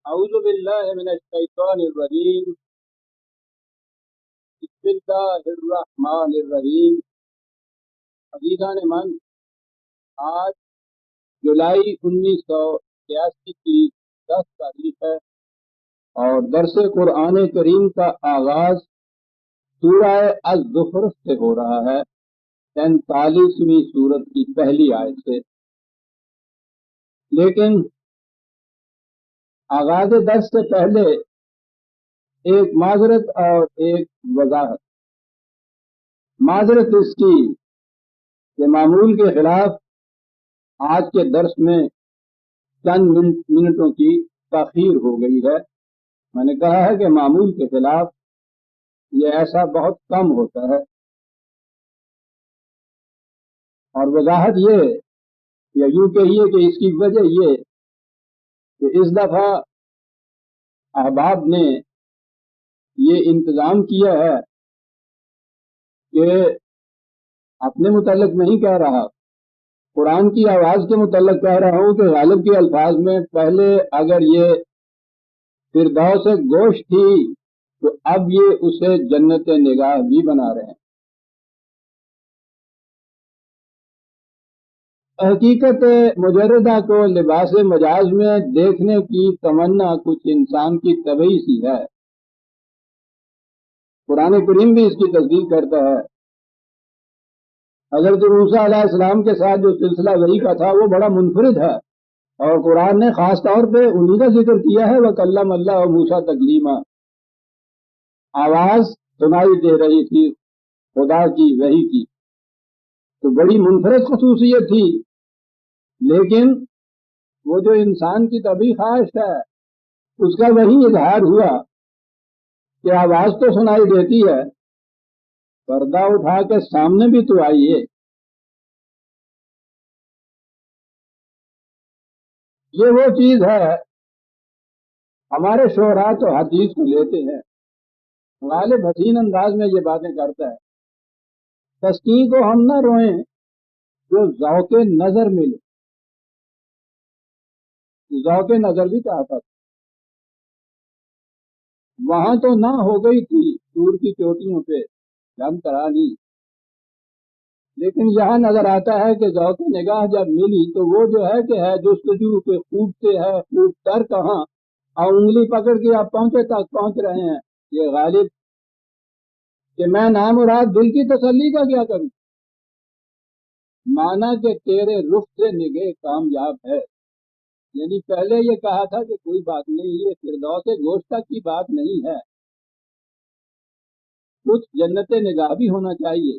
اعوذ باللہ من الشیطان الرجیم بسم اللہ الرحمن الرحیم۔ عزیزان من، آج جولائی 1983 کی 10 تاریخ ہے اور درس قرآن کریم کا آغاز سورہ الزخرف سے ہو رہا ہے، 43ویں سورت کی پہلی آیت سے۔ لیکن آغاز درس سے پہلے ایک معذرت اور ایک وضاحت۔ معذرت اس کی کہ معمول کے خلاف آج کے درس میں چند منٹوں کی تاخیر ہو گئی ہے۔ میں نے کہا ہے کہ معمول کے خلاف یہ ایسا بہت کم ہوتا ہے، اور وضاحت یہ یا یوں کہیے کہ اس کی وجہ یہ کہ اس دفعہ احباب نے یہ انتظام کیا ہے کہ اپنے متعلق نہیں کہہ رہا، قرآن کی آواز کے متعلق کہہ رہا ہوں کہ غالب کے الفاظ میں پہلے اگر یہ فردوس گوشت تھی تو اب یہ اسے جنت نگاہ بھی بنا رہے ہیں۔ حقیقت مجردہ کو لباس مجاز میں دیکھنے کی تمنا کچھ انسان کی طبعی سی ہے۔ قرآن کریم بھی اس کی تصدیق کرتا ہے۔ حضرت موسیٰ علیہ السلام کے ساتھ جو سلسلہ وحی کا تھا وہ بڑا منفرد ہے، اور قرآن نے خاص طور پہ انہی کا ذکر کیا ہے، وَكَلَّمَ اللَّهُ مُوسَىٰ تَكْلِيمًا۔ آواز سنائی دے رہی تھی خدا کی وحی کی، تو بڑی منفرد خصوصیت تھی۔ لیکن وہ جو انسان کی طبعی خواہش ہے اس کا وہی اظہار ہوا کہ آواز تو سنائی دیتی ہے، پردہ اٹھا کے سامنے بھی تو آئیے۔ یہ وہ چیز ہے، ہمارے شعراء تو حدیث کو لیتے ہیں، غالب حسین انداز میں یہ باتیں کرتا ہے، تسکین کو ہم نہ روئیں جو ذوق نظر ملے۔ ذوق نظر بھی کہا تھا، وہاں تو نہ ہو گئی تھی دور کی چوٹیوں پہ جم کرانی، لیکن یہاں نظر آتا ہے کہ ذوق نگاہ جب ملی تو وہ جو ہے کہ ہے جستجو کے خوب سے ہے، خوب تر کہاں، اور انگلی پکڑ کے آپ پہنچے تک پہنچ رہے ہیں۔ یہ غالب کہ میں نامراد دل کی تسلی کا کیا کروں، مانا کہ تیرے رخ سے نگہ کامیاب ہے۔ یعنی پہلے یہ کہا تھا کہ کوئی بات نہیں، یہ فردوس گوشت تک کی بات نہیں ہے، کچھ جنت نگاہ بھی ہونا چاہیے،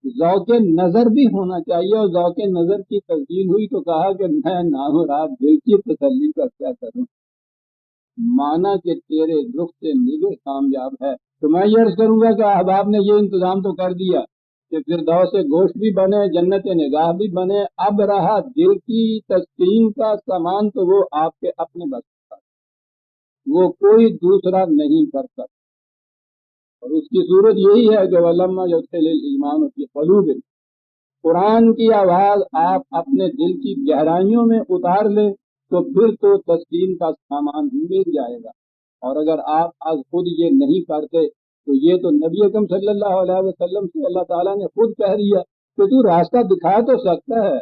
ذوق نظر بھی ہونا چاہیے، اور ذوق نظر کی تسکین ہوئی تو کہا کہ میں نامراد دل کی تسلی کا کیا کروں، مانا کہ تیرے رخ سے نگہ کامیاب ہے۔ تو میں یہ عرض کروں گا کہ احباب نے یہ انتظام تو کر دیا کہ فردوس گوشت بھی بنے، جنت نگاہ بھی بنے، اب رہا دل کی تسکین کا سامان تو وہ آپ کے اپنے بس کا، وہ کوئی دوسرا نہیں کر سکتا، اور اس کی صورت یہی ہے کہ وَلَمَّا يَدْخُلِ الْإِيمَانُ فِي قُلُوبِكُمْ، قرآن کی آواز آپ اپنے دل کی گہرائیوں میں اتار لیں تو پھر تو تسکین کا سامان مل جائے گا۔ اور اگر آپ از خود یہ نہیں کرتے تو یہ تو نبی اکرم صلی اللہ علیہ وسلم سے اللہ تعالیٰ نے خود کہہ دیا کہ تو راستہ دکھا تو سکتا ہے،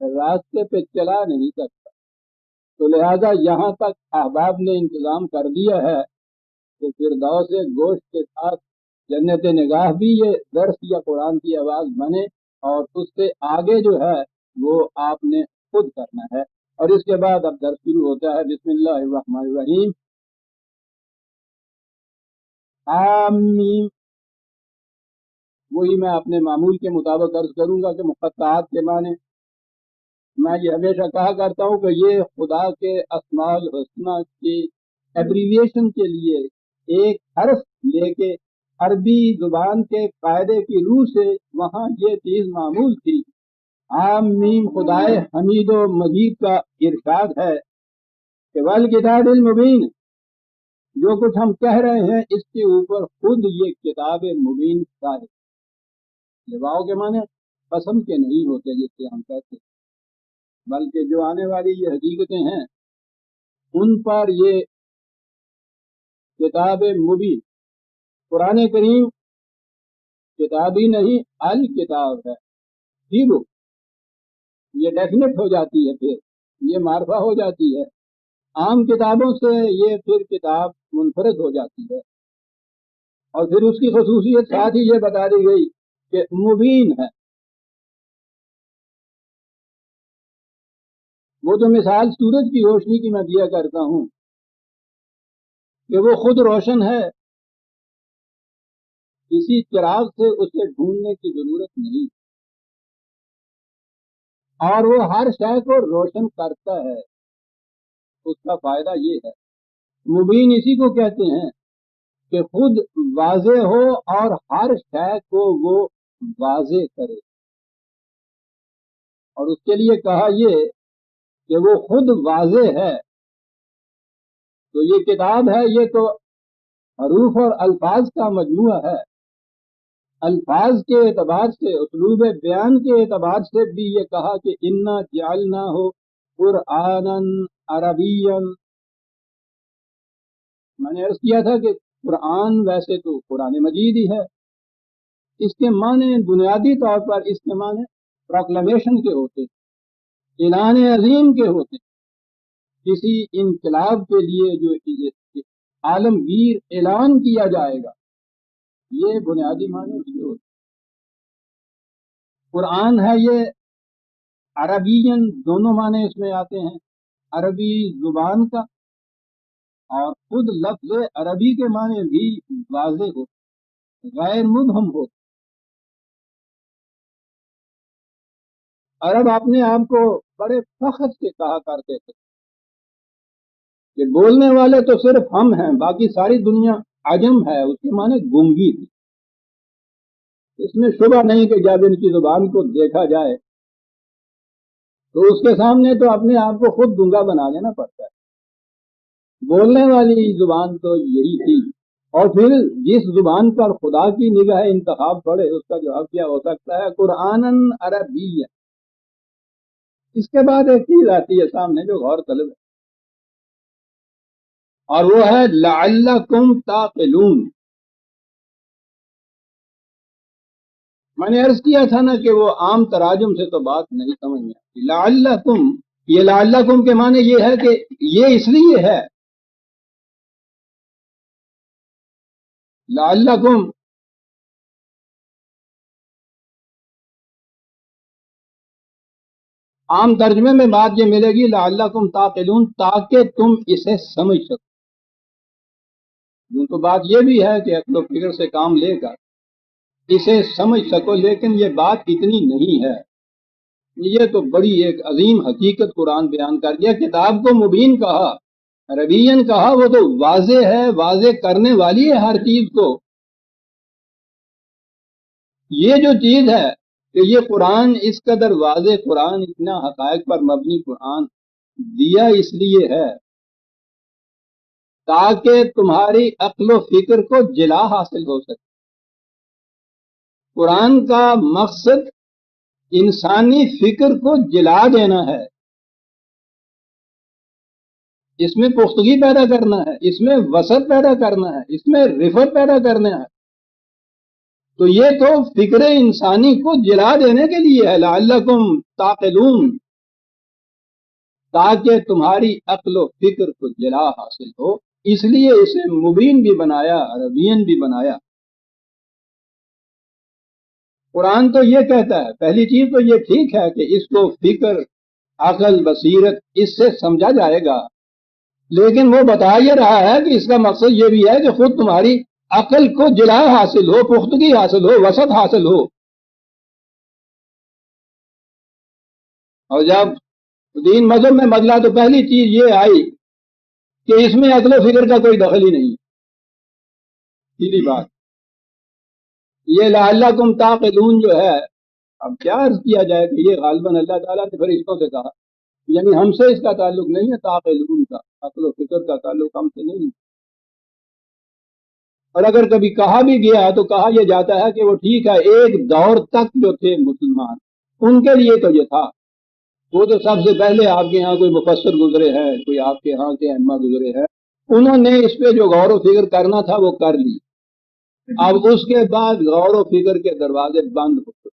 راستے پہ چلا نہیں سکتا۔ تو لہذا یہاں تک احباب نے انتظام کر دیا ہے کہ فردوس گوشت کے ساتھ جنت نگاہ بھی یہ درس یا قرآن کی آواز بنے، اور اس سے آگے جو ہے وہ آپ نے خود کرنا ہے۔ اور اس کے بعد اب درس شروع ہوتا ہے۔ بسم اللہ الرحمن الرحیم۔ آمین۔ وہی میں اپنے معمول کے مطابق عرض کروں گا کہ مقطعات کے معنی میں یہ ہمیشہ کہا کرتا ہوں کہ یہ خدا کے اسماء الحسنہ کی ایبریویشن کے لیے ایک حرف لے کے عربی زبان کے قاعدے کی روح سے وہاں یہ چیز معمول تھی۔ آمین خدائے حمید و مجید کا ارشاد ہے کہ والکتاب المبین، جو کچھ ہم کہہ رہے ہیں اس کے اوپر خود یہ کتاب مبین کا ہے۔ یہ واؤ کے معنی قسم کے نہیں ہوتے جس سے ہم کہتے ہیں، بلکہ جو آنے والی یہ حقیقتیں ہیں ان پر یہ کتاب مبین، قرآن کریم کتابی نہیں الکتاب ہے، ٹھیک ہو، یہ ڈیفینیٹ ہو جاتی ہے، پھر یہ معرفہ ہو جاتی ہے، عام کتابوں سے یہ پھر کتاب منفرد ہو جاتی ہے، اور پھر اس کی خصوصیت ساتھ ہی یہ بتا دی گئی کہ مبین ہے۔ وہ تو مثال سورج کی روشنی کی میں دیا کرتا ہوں کہ وہ خود روشن ہے، کسی چراغ سے اسے ڈھونڈنے کی ضرورت نہیں، اور وہ ہر شے کو روشن کرتا ہے، اس کا فائدہ یہ ہے۔ مبین اسی کو کہتے ہیں کہ خود واضح ہو اور ہر شے کو وہ واضح کرے، اور اس کے لیے کہا یہ کہ وہ خود واضح ہے۔ تو یہ کتاب ہے، یہ تو حروف اور الفاظ کا مجموعہ ہے، الفاظ کے اعتبار سے، اسلوب بیان کے اعتبار سے بھی یہ کہا کہ انا جعلناہ قرآنا عربیا۔ میں نے عرض کیا تھا کہ قرآن ویسے تو قرآن مجید ہی ہے، اس کے معنی بنیادی طور پر اس کے معنی پروکلمیشن کے ہوتے، اعلان عظیم کے ہوتے، کسی انقلاب کے لیے جو عالمگیر اعلان کیا جائے گا، یہ بنیادی معنی اس کے ہوتے۔ قرآن ہے یہ عربین، دونوں معنی اس میں آتے ہیں، عربی زبان کا، اور خود لفظ عربی کے معنی بھی واضح ہو، غیر مبہم ہو۔ عرب اپنے آپ کو بڑے فخر سے کہا کرتے تھے کہ بولنے والے تو صرف ہم ہیں، باقی ساری دنیا عجم ہے، اس کے معنی گونگی تھی۔ اس میں شبہ نہیں کہ جب ان کی زبان کو دیکھا جائے تو اس کے سامنے تو اپنے آپ کو خود گونگا بنا لینا پڑتا ہے۔ بولنے والی زبان تو یہی تھی، اور پھر جس زبان پر خدا کی نگاہ انتخاب پڑے اس کا جواب کیا ہو سکتا ہے؟ قرآناً عربی ہے۔ اس کے بعد ایک چیز آتی ہے سامنے جو غور طلب ہے، اور وہ ہے لعلکم تعقلون۔ میں نے عرض کیا تھا نا کہ وہ عام تراجم سے تو بات نہیں سمجھ میں آتی۔ لعلکم، یہ لعلکم کے معنی یہ ہے کہ یہ اس لیے ہے، لعلکم عام ترجمے میں بات یہ ملے گی لعلکم تعقلون، تاکہ تم اسے سمجھ سکو۔ یوں تو بات یہ بھی ہے کہ عقل و فکر سے کام لے کر اسے سمجھ سکو، لیکن یہ بات اتنی نہیں ہے۔ یہ تو بڑی ایک عظیم حقیقت قرآن بیان کر دیا۔ کتاب کو مبین کہا، عربین کہا، وہ تو واضح ہے، واضح کرنے والی ہے ہر چیز کو۔ یہ جو چیز ہے کہ یہ قرآن اس قدر واضح قرآن، اتنا حقائق پر مبنی قرآن دیا اس لیے ہے تاکہ تمہاری عقل و فکر کو جلا حاصل ہو سکے۔ قرآن کا مقصد انسانی فکر کو جلا دینا ہے، اس میں پختگی پیدا کرنا ہے، اس میں وسعت پیدا کرنا ہے، اس میں رفت پیدا کرنا ہے۔ تو یہ تو فکر انسانی کو جلا دینے کے لیے ہے، لعلکم تعقلون، تاکہ تمہاری عقل و فکر کو جلا حاصل ہو، اس لیے اسے مبین بھی بنایا، عربین بھی بنایا۔ قرآن تو یہ کہتا ہے، پہلی چیز تو یہ ٹھیک ہے کہ اس کو فکر، عقل، بصیرت اس سے سمجھا جائے گا، لیکن وہ بتا یہ رہا ہے کہ اس کا مقصد یہ بھی ہے کہ خود تمہاری عقل کو جلا حاصل ہو، پختگی حاصل ہو، وسعت حاصل ہو۔ اور جب دین مذہب میں بدلا تو پہلی چیز یہ آئی کہ اس میں عقل و فکر کا کوئی دخل ہی نہیں، سیدھی بات۔ یہ لعلکم تعقلون جو ہے، اب کیا عرض کیا جائے کہ یہ غالباً اللہ تعالیٰ نے فرشتوں سے کہا، یعنی ہم سے اس کا تعلق نہیں ہے، تعقلون کا، عقل و فکر کا تعلق ہم سے نہیں ہے۔ اور اگر کبھی کہا بھی گیا تو کہا یہ جاتا ہے کہ وہ ٹھیک ہے، ایک دور تک جو تھے مسلمان ان کے لیے تو یہ تھا وہ تو سب سے پہلے آپ کے یہاں کوئی مفسر گزرے ہیں، کوئی آپ کے یہاں کے ائمہ گزرے ہیں، انہوں نے اس پہ جو غور و فکر کرنا تھا وہ کر لی. اب اس کے بعد غور و فکر کے دروازے بند ہو گئے،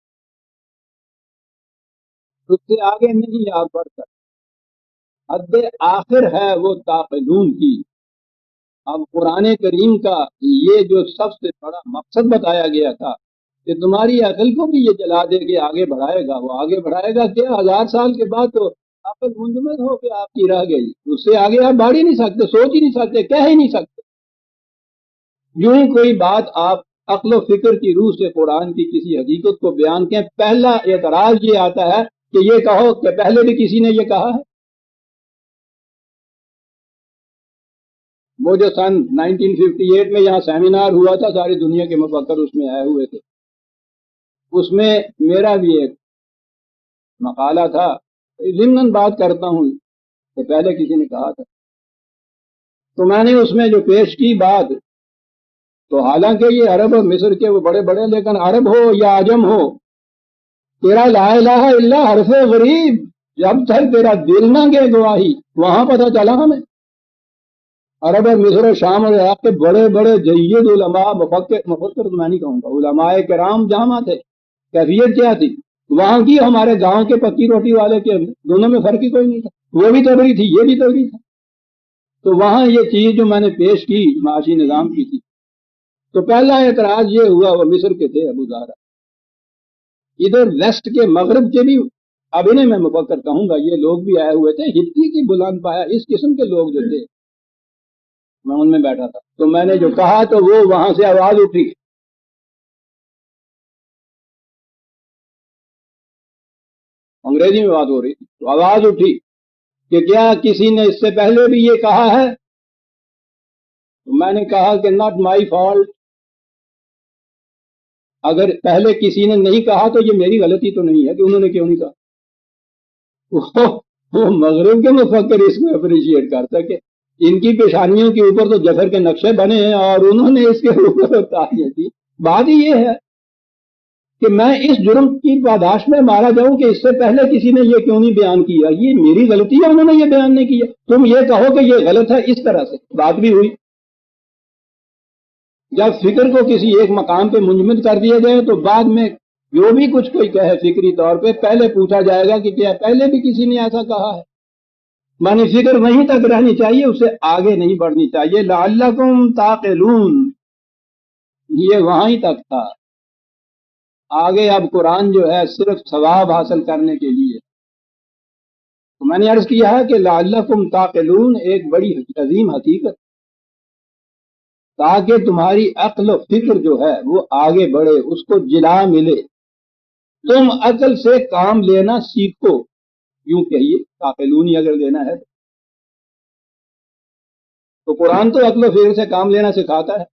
اس سے آگے نہیں آپ بڑھ سکتے. حد آخر ہے وہ تعقلون کی. اب قرآن کریم کا یہ جو سب سے بڑا مقصد بتایا گیا تھا کہ تمہاری عقل کو بھی یہ جلا دے کے آگے بڑھائے گا، وہ آگے بڑھائے گا کہ 1000 سال کے بعد تو عقل منجمد ہو کے آپ کی رہ گئی، اس سے آگے آپ بڑھ ہی نہیں سکتے، سوچ ہی نہیں سکتے، کہہ ہی نہیں سکتے. یوں ہی کوئی بات آپ عقل و فکر کی روح سے قرآن کی کسی حقیقت کو بیان کریں، پہلا اعتراض یہ آتا ہے کہ یہ کہو کہ پہلے بھی کسی نے یہ کہا ہے. وہ جو سن 1958 میں یہاں سیمینار ہوا تھا، ساری دنیا کے مفکر اس میں آئے ہوئے تھے، اس میں میرا بھی ایک مقالہ تھا، ضمناً بات کرتا ہوں کہ پہلے کسی نے کہا تھا. تو میں نے اس میں جو پیش کی بات، تو حالانکہ یہ عرب اور مصر کے وہ بڑے بڑے، لیکن عرب ہو یا عجم ہو، تیرا لا الہ الا حرف غریب جب تک تیرا دل نہ گے گواہی، وہاں پتہ چلا ہمیں. عرب اور مصر اور شام اور عراق کے بڑے بڑے جید علماء، مفکر تو میں نہیں کہوں گا، علماء کرام جہاں تھے، کیفیت کیا تھی وہاں کی، ہمارے گاؤں کے پکی روٹی والے کے دونوں میں فرق ہی کوئی نہیں تھا، وہ بھی تبری تھی، یہ بھی تبری تھا. تو وہاں یہ چیز جو میں نے پیش کی معاشی نظام کی تھی، تو پہلا اعتراض یہ ہوا، وہ مصر کے تھے ابو زہرا. ادھر ویسٹ کے مغرب کے بھی، اب انہیں میں مفکر کہوں گا، یہ لوگ بھی آئے ہوئے تھے، ہپی کی بلند پایا اس قسم کے لوگ جو تھے، میں ان میں بیٹھا تھا. تو میں نے جو کہا تو وہ وہاں سے آواز اٹھی، انگریزی میں بات ہو رہی تھی، تو آواز اٹھی کہ کیا کسی نے اس سے پہلے بھی یہ کہا ہے؟ تو میں نے کہا کہ ناٹ مائی فالٹ، اگر پہلے کسی نے نہیں کہا تو یہ میری غلطی تو نہیں ہے کہ انہوں نے کیوں نہیں کہا. وہ مغرب کے مفکر اس میں اپریشیٹ کر سکے، ان کی پیشانیوں کے اوپر تو جفر کے نقشے بنے ہیں اور انہوں نے اس کے اوپر تاریخ دی. بات ہی یہ ہے کہ میں اس جرم کی پاداش میں مارا جاؤں کہ اس سے پہلے کسی نے یہ کیوں نہیں بیان کیا، یہ میری غلطی ہے انہوں نے یہ بیان نہیں کیا، تم یہ کہو کہ یہ غلط ہے. اس طرح سے بات بھی ہوئی. جب فکر کو کسی ایک مقام پہ منجمد کر دیا جائے تو بعد میں جو بھی کچھ کوئی کہے فکری طور پہ، پہلے پوچھا جائے گا کہ کیا پہلے بھی کسی نے ایسا کہا ہے. معنی فکر وہیں تک رہنی چاہیے، اسے آگے نہیں بڑھنی چاہیے. لعلکم تعقلون، یہ وہاں ہی تک تھا. آگے اب قرآن جو ہے صرف ثواب حاصل کرنے کے لیے. تو میں نے عرض کیا ہے کہ لعلکم تعقلون ایک بڑی عظیم حقیقت، تاکہ تمہاری عقل و فکر جو ہے وہ آگے بڑھے، اس کو جلا ملے، تم عقل سے کام لینا سیکھو. یوں کہیے تعقلون ہی اگر لینا ہے تو قرآن تو عقل و فکر سے کام لینا سکھاتا ہے.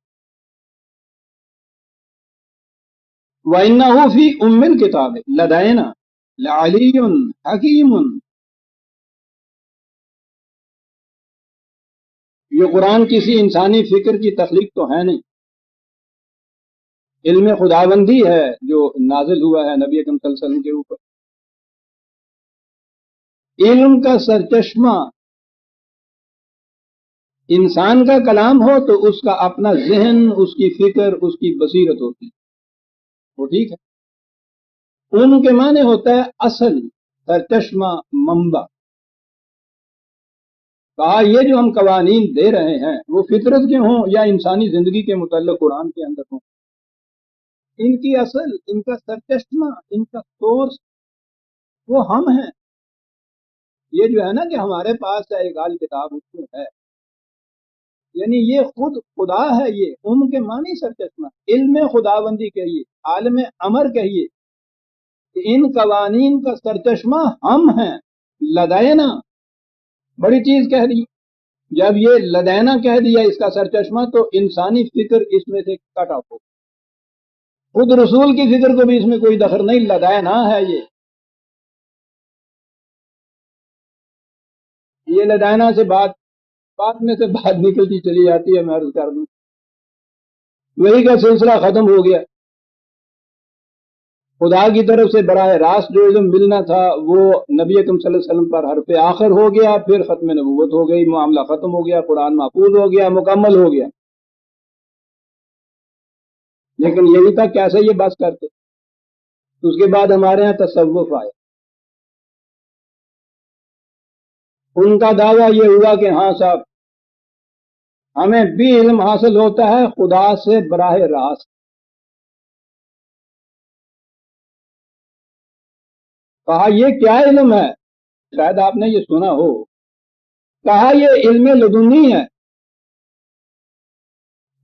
وَإِنَّهُ فِي أُمِّ الْكِتَابِ لَدَيْنَا لَعَلِيٌّ حَكِيمٌ. یہ قرآن کسی انسانی فکر کی تخلیق تو ہے نہیں، علم خداوندی ہے جو نازل ہوا ہے نبی اکرم صلی اللہ علیہ وسلم کے اوپر. علم کا سرچشمہ انسان کا کلام ہو تو اس کا اپنا ذہن، اس کی فکر، اس کی بصیرت ہوتی ہے، وہ ٹھیک ہے. علم کے معنی ہوتا ہے اصل، سرچشمہ، منبع. کہا یہ جو ہم قوانین دے رہے ہیں وہ فطرت کے ہوں یا انسانی زندگی کے متعلق قرآن کے اندر ہوں، ان کی اصل، ان کا سرچشمہ، ان کا سورس وہ ہم ہیں. یہ جو ہے نا کہ ہمارے پاس ایک آل کتاب اس میں ہے، یعنی یہ خود خدا ہے. یہ کے معنی سرچشمہ، علم خداوندی کہیے، عالم امر کہیے، کہ ان قوانین کا سرچشمہ ہم ہیں. لدینا بڑی چیز کہہ دی. جب یہ لدینا کہہ دیا اس کا سرچشمہ، تو انسانی فکر اس میں سے کٹ آف ہو. خود رسول کی فکر کو بھی اس میں کوئی دخل نہیں، لدینا ہے. یہ لدینا سے بات میں سے بات نکلتی چلی جاتی ہے. میں عرض کر دوں وہی کا سلسلہ ختم ہو گیا. خدا کی طرف سے براہ راست جو علم ملنا تھا وہ نبی اکرم صلی اللہ علیہ وسلم پر حرف آخر ہو گیا، پھر ختم نبوت ہو گئی، معاملہ ختم ہو گیا، قرآن محفوظ ہو گیا، مکمل ہو گیا. لیکن یہی تھا کیسے یہ بس کرتے. اس کے بعد ہمارے ہاں تصوف آیا. ان کا دعویٰ یہ ہوا کہ ہاں صاحب ہمیں بھی علم حاصل ہوتا ہے خدا سے براہ راست. کہا یہ کیا علم ہے؟ شاید آپ نے یہ سنا ہو. کہا یہ علم لدنی ہے.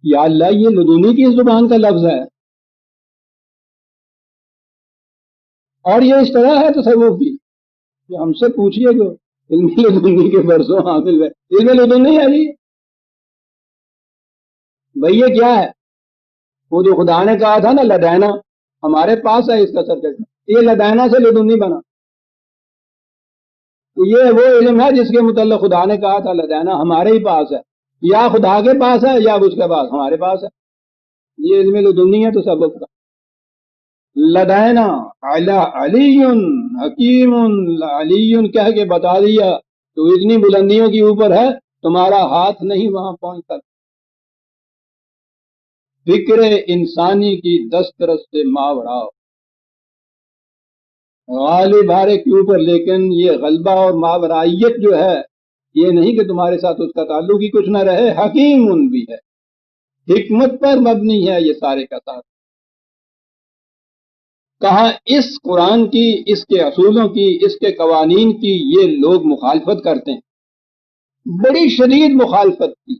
یا اللہ، یہ لدنی کی زبان کا لفظ ہے اور یہ اس طرح ہے تصوف کی کہ ہم سے پوچھئے جو علم لدنی کے برسوں حاصل ہے. علم لدنی ہے جی بھئی. یہ کیا ہے؟ وہ جو خدا نے کہا تھا نا لدینا، ہمارے پاس ہے اس کا سبجیکٹ. یہ لدینا سے لدنی بنا. تو یہ وہ علم ہے جس کے متعلق خدا نے کہا تھا لدینا ہمارے ہی پاس ہے، یا خدا کے پاس ہے یا اس کے پاس ہمارے پاس ہے. یہ علم لدنی ہے تو سبق کا. لدینا علی حکیم علی کہہ کے بتا دیا تو اتنی بلندیوں کی اوپر ہے تمہارا ہاتھ نہیں وہاں پہنچ سکتا. فکر انسانی کی دسترس سے ماورا غالب ہارے کے اوپر. لیکن یہ غلبہ اور ماورائیت جو ہے یہ نہیں کہ تمہارے ساتھ اس کا تعلق ہی کچھ نہ رہے. حکیم بھی ہے، حکمت پر مبنی ہے یہ سارے کا ساتھ. کہاں اس قرآن کی، اس کے اصولوں کی، اس کے قوانین کی یہ لوگ مخالفت کرتے ہیں، بڑی شدید مخالفت کی.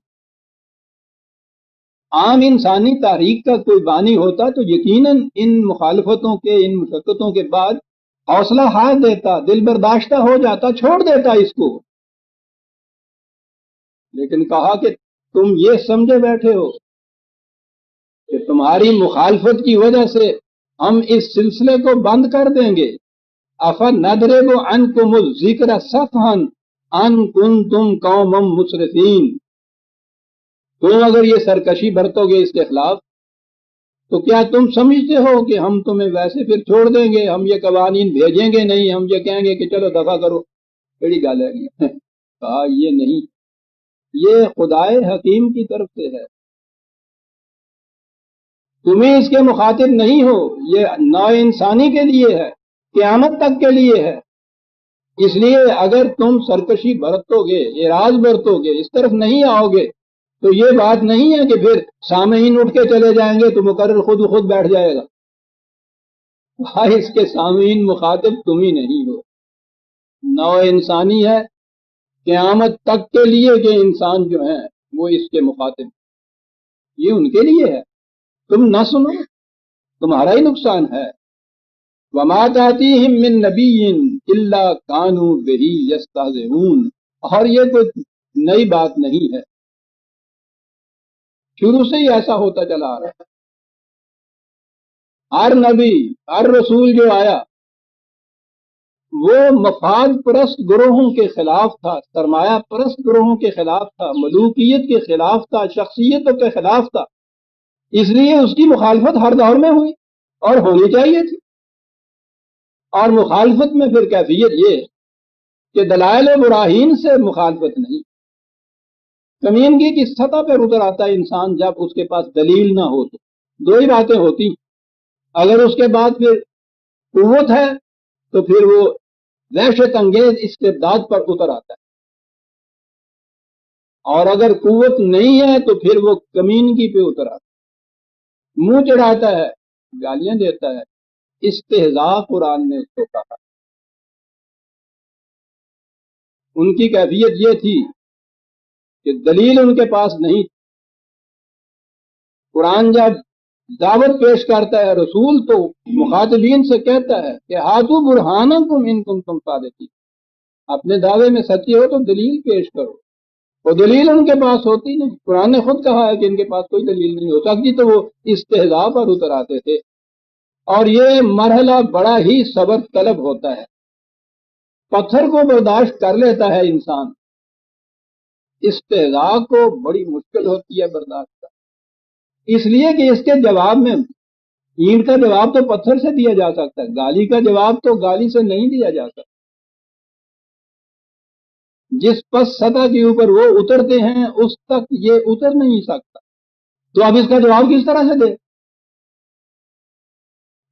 عام انسانی تاریخ کا کوئی بانی ہوتا تو یقیناً ان مخالفتوں کے، ان مشقتوں کے بعد حوصلہ ہار دیتا، دل برداشتہ ہو جاتا، چھوڑ دیتا اس کو. لیکن کہا کہ تم یہ سمجھے بیٹھے ہو کہ تمہاری مخالفت کی وجہ سے ہم اس سلسلے کو بند کر دیں گے. افنضرب عنکم الذکر صفحا ان کنتم قوما مسرفین. تم اگر یہ سرکشی برتو گے اس کے خلاف تو کیا تم سمجھتے ہو کہ ہم تمہیں ویسے پھر چھوڑ دیں گے؟ ہم یہ قوانین بھیجیں گے نہیں، ہم یہ کہیں گے کہ چلو دفع کرو. بڑی گال ہے. کہا یہ نہیں، یہ خدائے حکیم کی طرف سے ہے، تمہیں اس کے مخاطب نہیں ہو. یہ نوع انسانی کے لیے ہے، قیامت تک کے لیے ہے. اس لیے اگر تم سرکشی برتو گے، اعراض برتو گے، اس طرف نہیں آؤ گے تو یہ بات نہیں ہے کہ پھر سامعین اٹھ کے چلے جائیں گے تو مقرر خود بیٹھ جائے گا. اس کے سامعین مخاطب تم ہی نہیں ہو. نوع انسانی ہے قیامت تک کے لیے کہ انسان جو ہیں وہ اس کے مخاطب، یہ ان کے لیے ہے. تم نہ سنو تمہارا ہی نقصان ہے. وما تأتيهم من نبی الا كانوا به يستهزئون. اور یہ کوئی نئی بات نہیں ہے، شروع سے ہی ایسا ہوتا چلا آ رہا ہے. ہر نبی، ہر رسول جو آیا وہ مفاد پرست گروہوں کے خلاف تھا، سرمایہ پرست گروہوں کے خلاف تھا، ملوکیت کے خلاف تھا، شخصیتوں کے خلاف تھا. اس لیے اس کی مخالفت ہر دور میں ہوئی اور ہونی چاہیے تھی. اور مخالفت میں پھر کیفیت یہ کہ دلائل و براہین سے مخالفت نہیں، کمینگی کی سطح پر اتر آتا ہے انسان جب اس کے پاس دلیل نہ ہو. تو دو ہی باتیں ہوتی، اگر اس کے بعد پھر قوت ہے تو پھر وہ وحشت انگیز استبداد پر اتر آتا ہے، اور اگر قوت نہیں ہے تو پھر وہ کمینگی پہ اتر آتا ہے، منہ چڑھاتا ہے، گالیاں دیتا ہے. استہزاء قرآن نے اس کو کہا. ان کی کیفیت یہ تھی کہ دلیل ان کے پاس نہیں. قرآن جب دعوت پیش کرتا ہے رسول تو مخاطبین سے کہتا ہے کہ ہاتھو برہانکم ان کنتم صادقین. اپنے دعوے میں سچے ہو تو دلیل پیش کرو. وہ دلیل ان کے پاس ہوتی نہیں. قرآن نے خود کہا ہے کہ ان کے پاس کوئی دلیل نہیں ہو سکتی، تو وہ استہزاء پر اتر آتے تھے. اور یہ مرحلہ بڑا ہی صبر طلب ہوتا ہے. پتھر کو برداشت کر لیتا ہے انسان، استہزاء کو بڑی مشکل ہوتی ہے برداشت کرنا، اس لیے کہ اس کے جواب میں اینٹ کا جواب تو پتھر سے دیا جا سکتا ہے، گالی کا جواب تو گالی سے نہیں دیا جا سکتا۔ جس پس سطح کے اوپر وہ اترتے ہیں اس تک یہ اتر نہیں سکتا، تو اب اس کا جواب کس طرح سے دے؟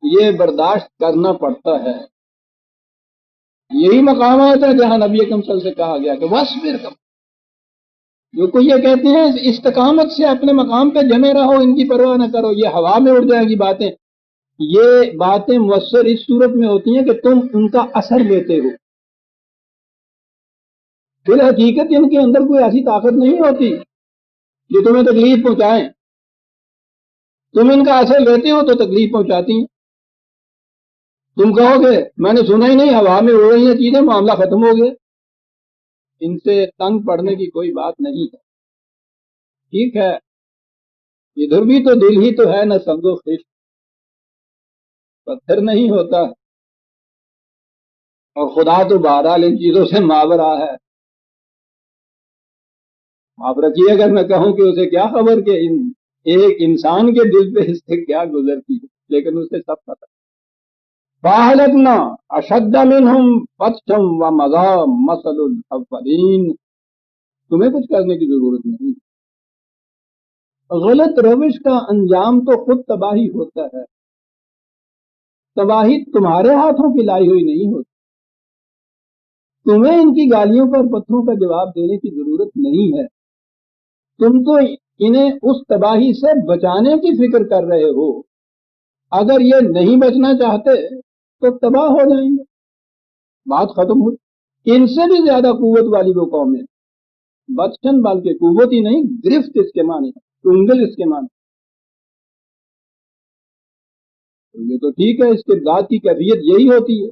یہ برداشت کرنا پڑتا ہے۔ یہی مقامات ہے جہاں نبی اکرم صلی اللہ علیہ وسلم سے کہا گیا کہ وَاصْبِرْ، جو کوئی یہ کہتے ہیں استقامت سے اپنے مقام پہ جمے رہو، ان کی پرواہ نہ کرو، یہ ہوا میں اڑ جائے گی باتیں، یہ باتیں مؤثر اس صورت میں ہوتی ہیں کہ تم ان کا اثر لیتے ہو۔ پھر حقیقت ان کے اندر کوئی ایسی طاقت نہیں ہوتی جو تمہیں تکلیف پہنچائیں، تم ان کا اثر لیتے ہو تو تکلیف پہنچاتی ہیں۔ تم کہو گے میں نے سنا ہی نہیں، ہوا میں اڑ رہی ہیں چیزیں، معاملہ ختم ہو گیا۔ ان سے تنگ پڑنے کی کوئی بات نہیں ہے۔ ٹھیک ہے، ادھر بھی تو دل ہی تو ہے، نہ سنگ و خشت، پتھر نہیں ہوتا، اور خدا تو بہرحال ان چیزوں سے ماورا ہے۔ آپ رکھیے، اگر میں کہوں کہ اسے کیا خبر کہ ایک انسان کے دل پہ اس سے کیا گزرتی ہے، لیکن اسے سب پتہ۔ فَأَهْلَكْنَا أَشَدَّ مِنْهُمْ بَطْشًا وَمَضَىٰ مَثَلُ الْأَوَّلِينَ۔ تمہیں کچھ کرنے کی ضرورت نہیں۔ غلط روش کا انجام تو خود تباہی ہوتا ہے، تباہی تمہارے ہاتھوں کی لائی ہوئی نہیں ہوتی۔ تمہیں ان کی گالیوں پر پتھروں کا جواب دینے کی ضرورت نہیں ہے، تم تو انہیں اس تباہی سے بچانے کی فکر کر رہے ہو۔ اگر یہ نہیں بچنا چاہتے تو تباہ ہو جائیں گے، بات ختم ہوئی۔ ان سے بھی زیادہ قوت والی وہ قومیں، بچن بلکہ قوت ہی نہیں، گرفت اس کے معنی ہے، انگل اس کے معنی۔ یہ تو ٹھیک ہے، استبداد کی کیفیت یہی ہوتی ہے،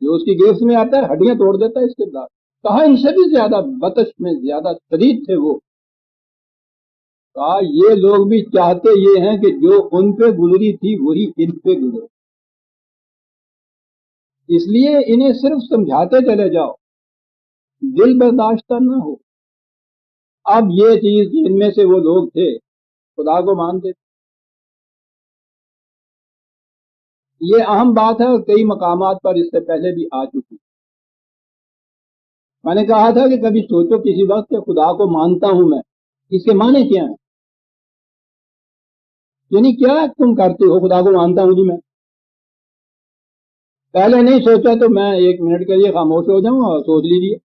جو اس کی گرفت میں آتا ہے ہڈیاں توڑ دیتا ہے استبداد۔ کہا ان سے بھی زیادہ بطش میں زیادہ شدید تھے وہ۔ کہا یہ لوگ بھی چاہتے یہ ہیں کہ جو ان پہ گزری تھی وہی ان پہ گزرے، اس لیے انہیں صرف سمجھاتے چلے جاؤ، دل برداشتہ نہ ہو۔ اب یہ چیز ان میں سے وہ لوگ تھے خدا کو مانتے تھے، یہ اہم بات ہے، کئی مقامات پر اس سے پہلے بھی آ چکی۔ میں نے کہا تھا کہ کبھی سوچو کسی وقت کہ خدا کو مانتا ہوں میں، اس کے معنی کیا ہیں؟ یعنی کیا تم کرتے ہو؟ خدا کو مانتا ہوں جی میں، پہلے نہیں سوچا تو میں ایک منٹ کے لیے خاموش ہو جاؤں اور سوچ لیجیے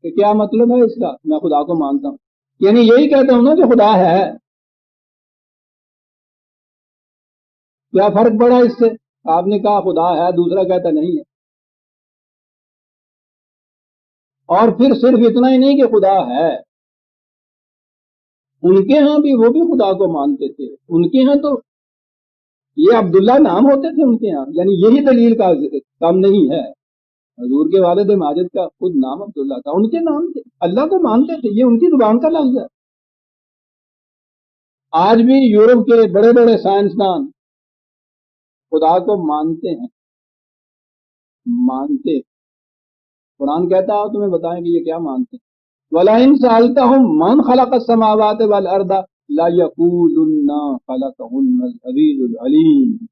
کہ کیا مطلب ہے اس کا، میں خدا کو مانتا ہوں، یعنی یہی کہتا ہوں نا کہ خدا ہے۔ کیا فرق پڑا اس سے؟ آپ نے کہا خدا ہے، دوسرا کہتا نہیں ہے، اور پھر صرف اتنا ہی نہیں کہ خدا ہے، ان کے ہاں بھی وہ بھی خدا کو مانتے تھے۔ ان کے ہاں تو یہ عبداللہ نام ہوتے تھے ان کے ہاں، یعنی یہی دلیل کا کام نہیں ہے، حضور کے والد ماجد کا خود نام عبداللہ تھا، ان کے نام تھے، اللہ کو مانتے تھے، یہ ان کی زبان کا لفظ ہے۔ آج بھی یورپ کے بڑے بڑے سائنسدان خدا کو مانتے ہیں، مانتے۔ قرآن کہتا ہے تمہیں بتائیں کہ یہ کیا مانتے ہیں۔ وَلَئِن سَأَلْتَهُم مَّنْ خَلَقَ السَّمَاوَاتِ وَالْأَرْضَ لَيَقُولُنَّ خَلَقَهُنَّ الْعَزِيزُ الْعَلِيمُ۔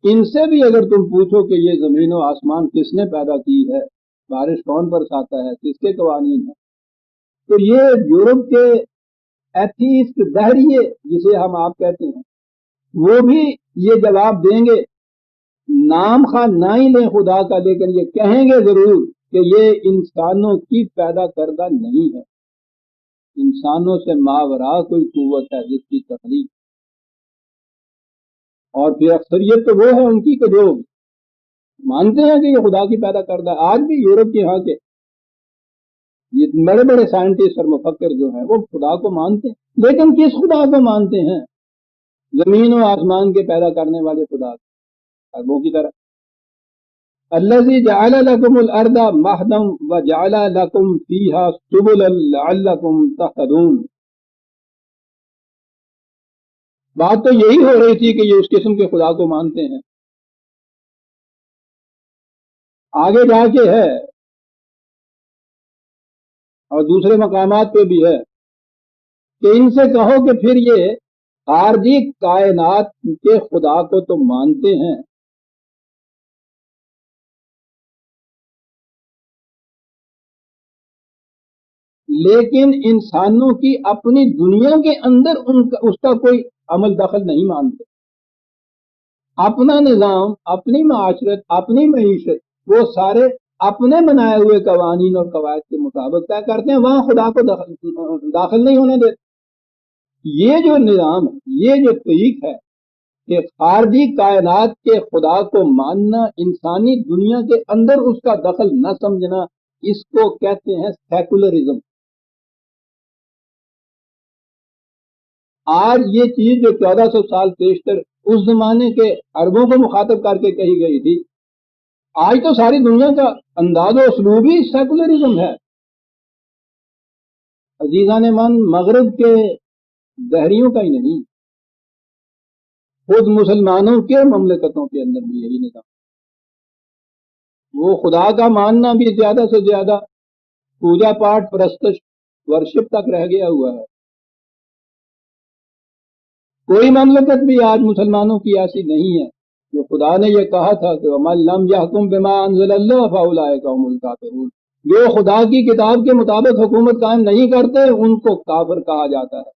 ان سے بھی اگر تم پوچھو کہ یہ زمین و آسمان کس نے پیدا کی ہے، بارش کون برساتا ہے، کس کے قوانین ہیں، تو یہ یورپ کے ایتھیسٹ دہریے جسے ہم آپ کہتے ہیں، وہ بھی یہ جواب دیں گے، نام خواہ نہ ہی لیں خدا کا، لیکن یہ کہیں گے ضرور کہ یہ انسانوں کی پیدا کردہ نہیں ہے، انسانوں سے ماورا کوئی قوت ہے جس کی تخلیق۔ اور پھر اکثریت تو وہ ہے ان کی کہ جو مانتے ہیں کہ یہ خدا کی پیدا کردہ ہے۔ آج بھی یورپ کے ہاں کے یہ بڑے بڑے سائنٹسٹ اور مفکر جو ہیں وہ خدا کو مانتے ہیں، لیکن کس خدا کو مانتے ہیں؟ زمین و آسمان کے پیدا کرنے والے خدا اربوں کی طرح۔ الذی جعل لکم الارض مہدا وجعل لکم فیہا سبلا لعلکم تہتدون۔ بات تو یہی ہو رہی تھی کہ یہ اس قسم کے خدا کو مانتے ہیں۔ آگے جا کے ہے اور دوسرے مقامات پہ بھی ہے کہ ان سے کہو کہ پھر یہ خارجی کائنات کے خدا کو تو مانتے ہیں، لیکن انسانوں کی اپنی دنیا کے اندر اس کا کوئی عمل دخل نہیں مانتے. اپنا نظام، اپنی معاشرت، اپنی معیشت وہ سارے اپنے بنائے ہوئے قوانین اور قواعد کے مطابق طے کرتے ہیں، وہاں خدا کو داخل نہیں ہونے دیتے. یہ جو نظام ہے، یہ جو طریق ہے کہ خارجی کائنات کے خدا کو ماننا، انسانی دنیا کے اندر اس کا دخل نہ سمجھنا، اس کو کہتے ہیں سیکولرزم. آج یہ چیز جو 1400 سال پیشتر اس زمانے کے عربوں کو مخاطب کر کے کہی گئی تھی، آج تو ساری دنیا کا انداز و اسلوب ہی سیکولرزم ہے. عزیزان من، مغرب کے دہریوں کا ہی نہیں، خود مسلمانوں کے مملکتوں کے اندر بھی یہی نظام. وہ خدا کا ماننا بھی زیادہ سے زیادہ پوجا پاٹ، پرستش، ورشپ تک رہ گیا ہوا ہے. کوئی مملکت بھی آج مسلمانوں کی ایسی نہیں ہے جو خدا نے یہ کہا تھا کہ وَمَن لَّمْ يَحْكُم بِمَا أَنزَلَ اللَّهُ فَأُولَٰئِكَ هُمُ الْكَافِرُونَ. جو خدا کی کتاب کے مطابق حکومت قائم نہیں کرتے ان کو کافر کہا جاتا ہے.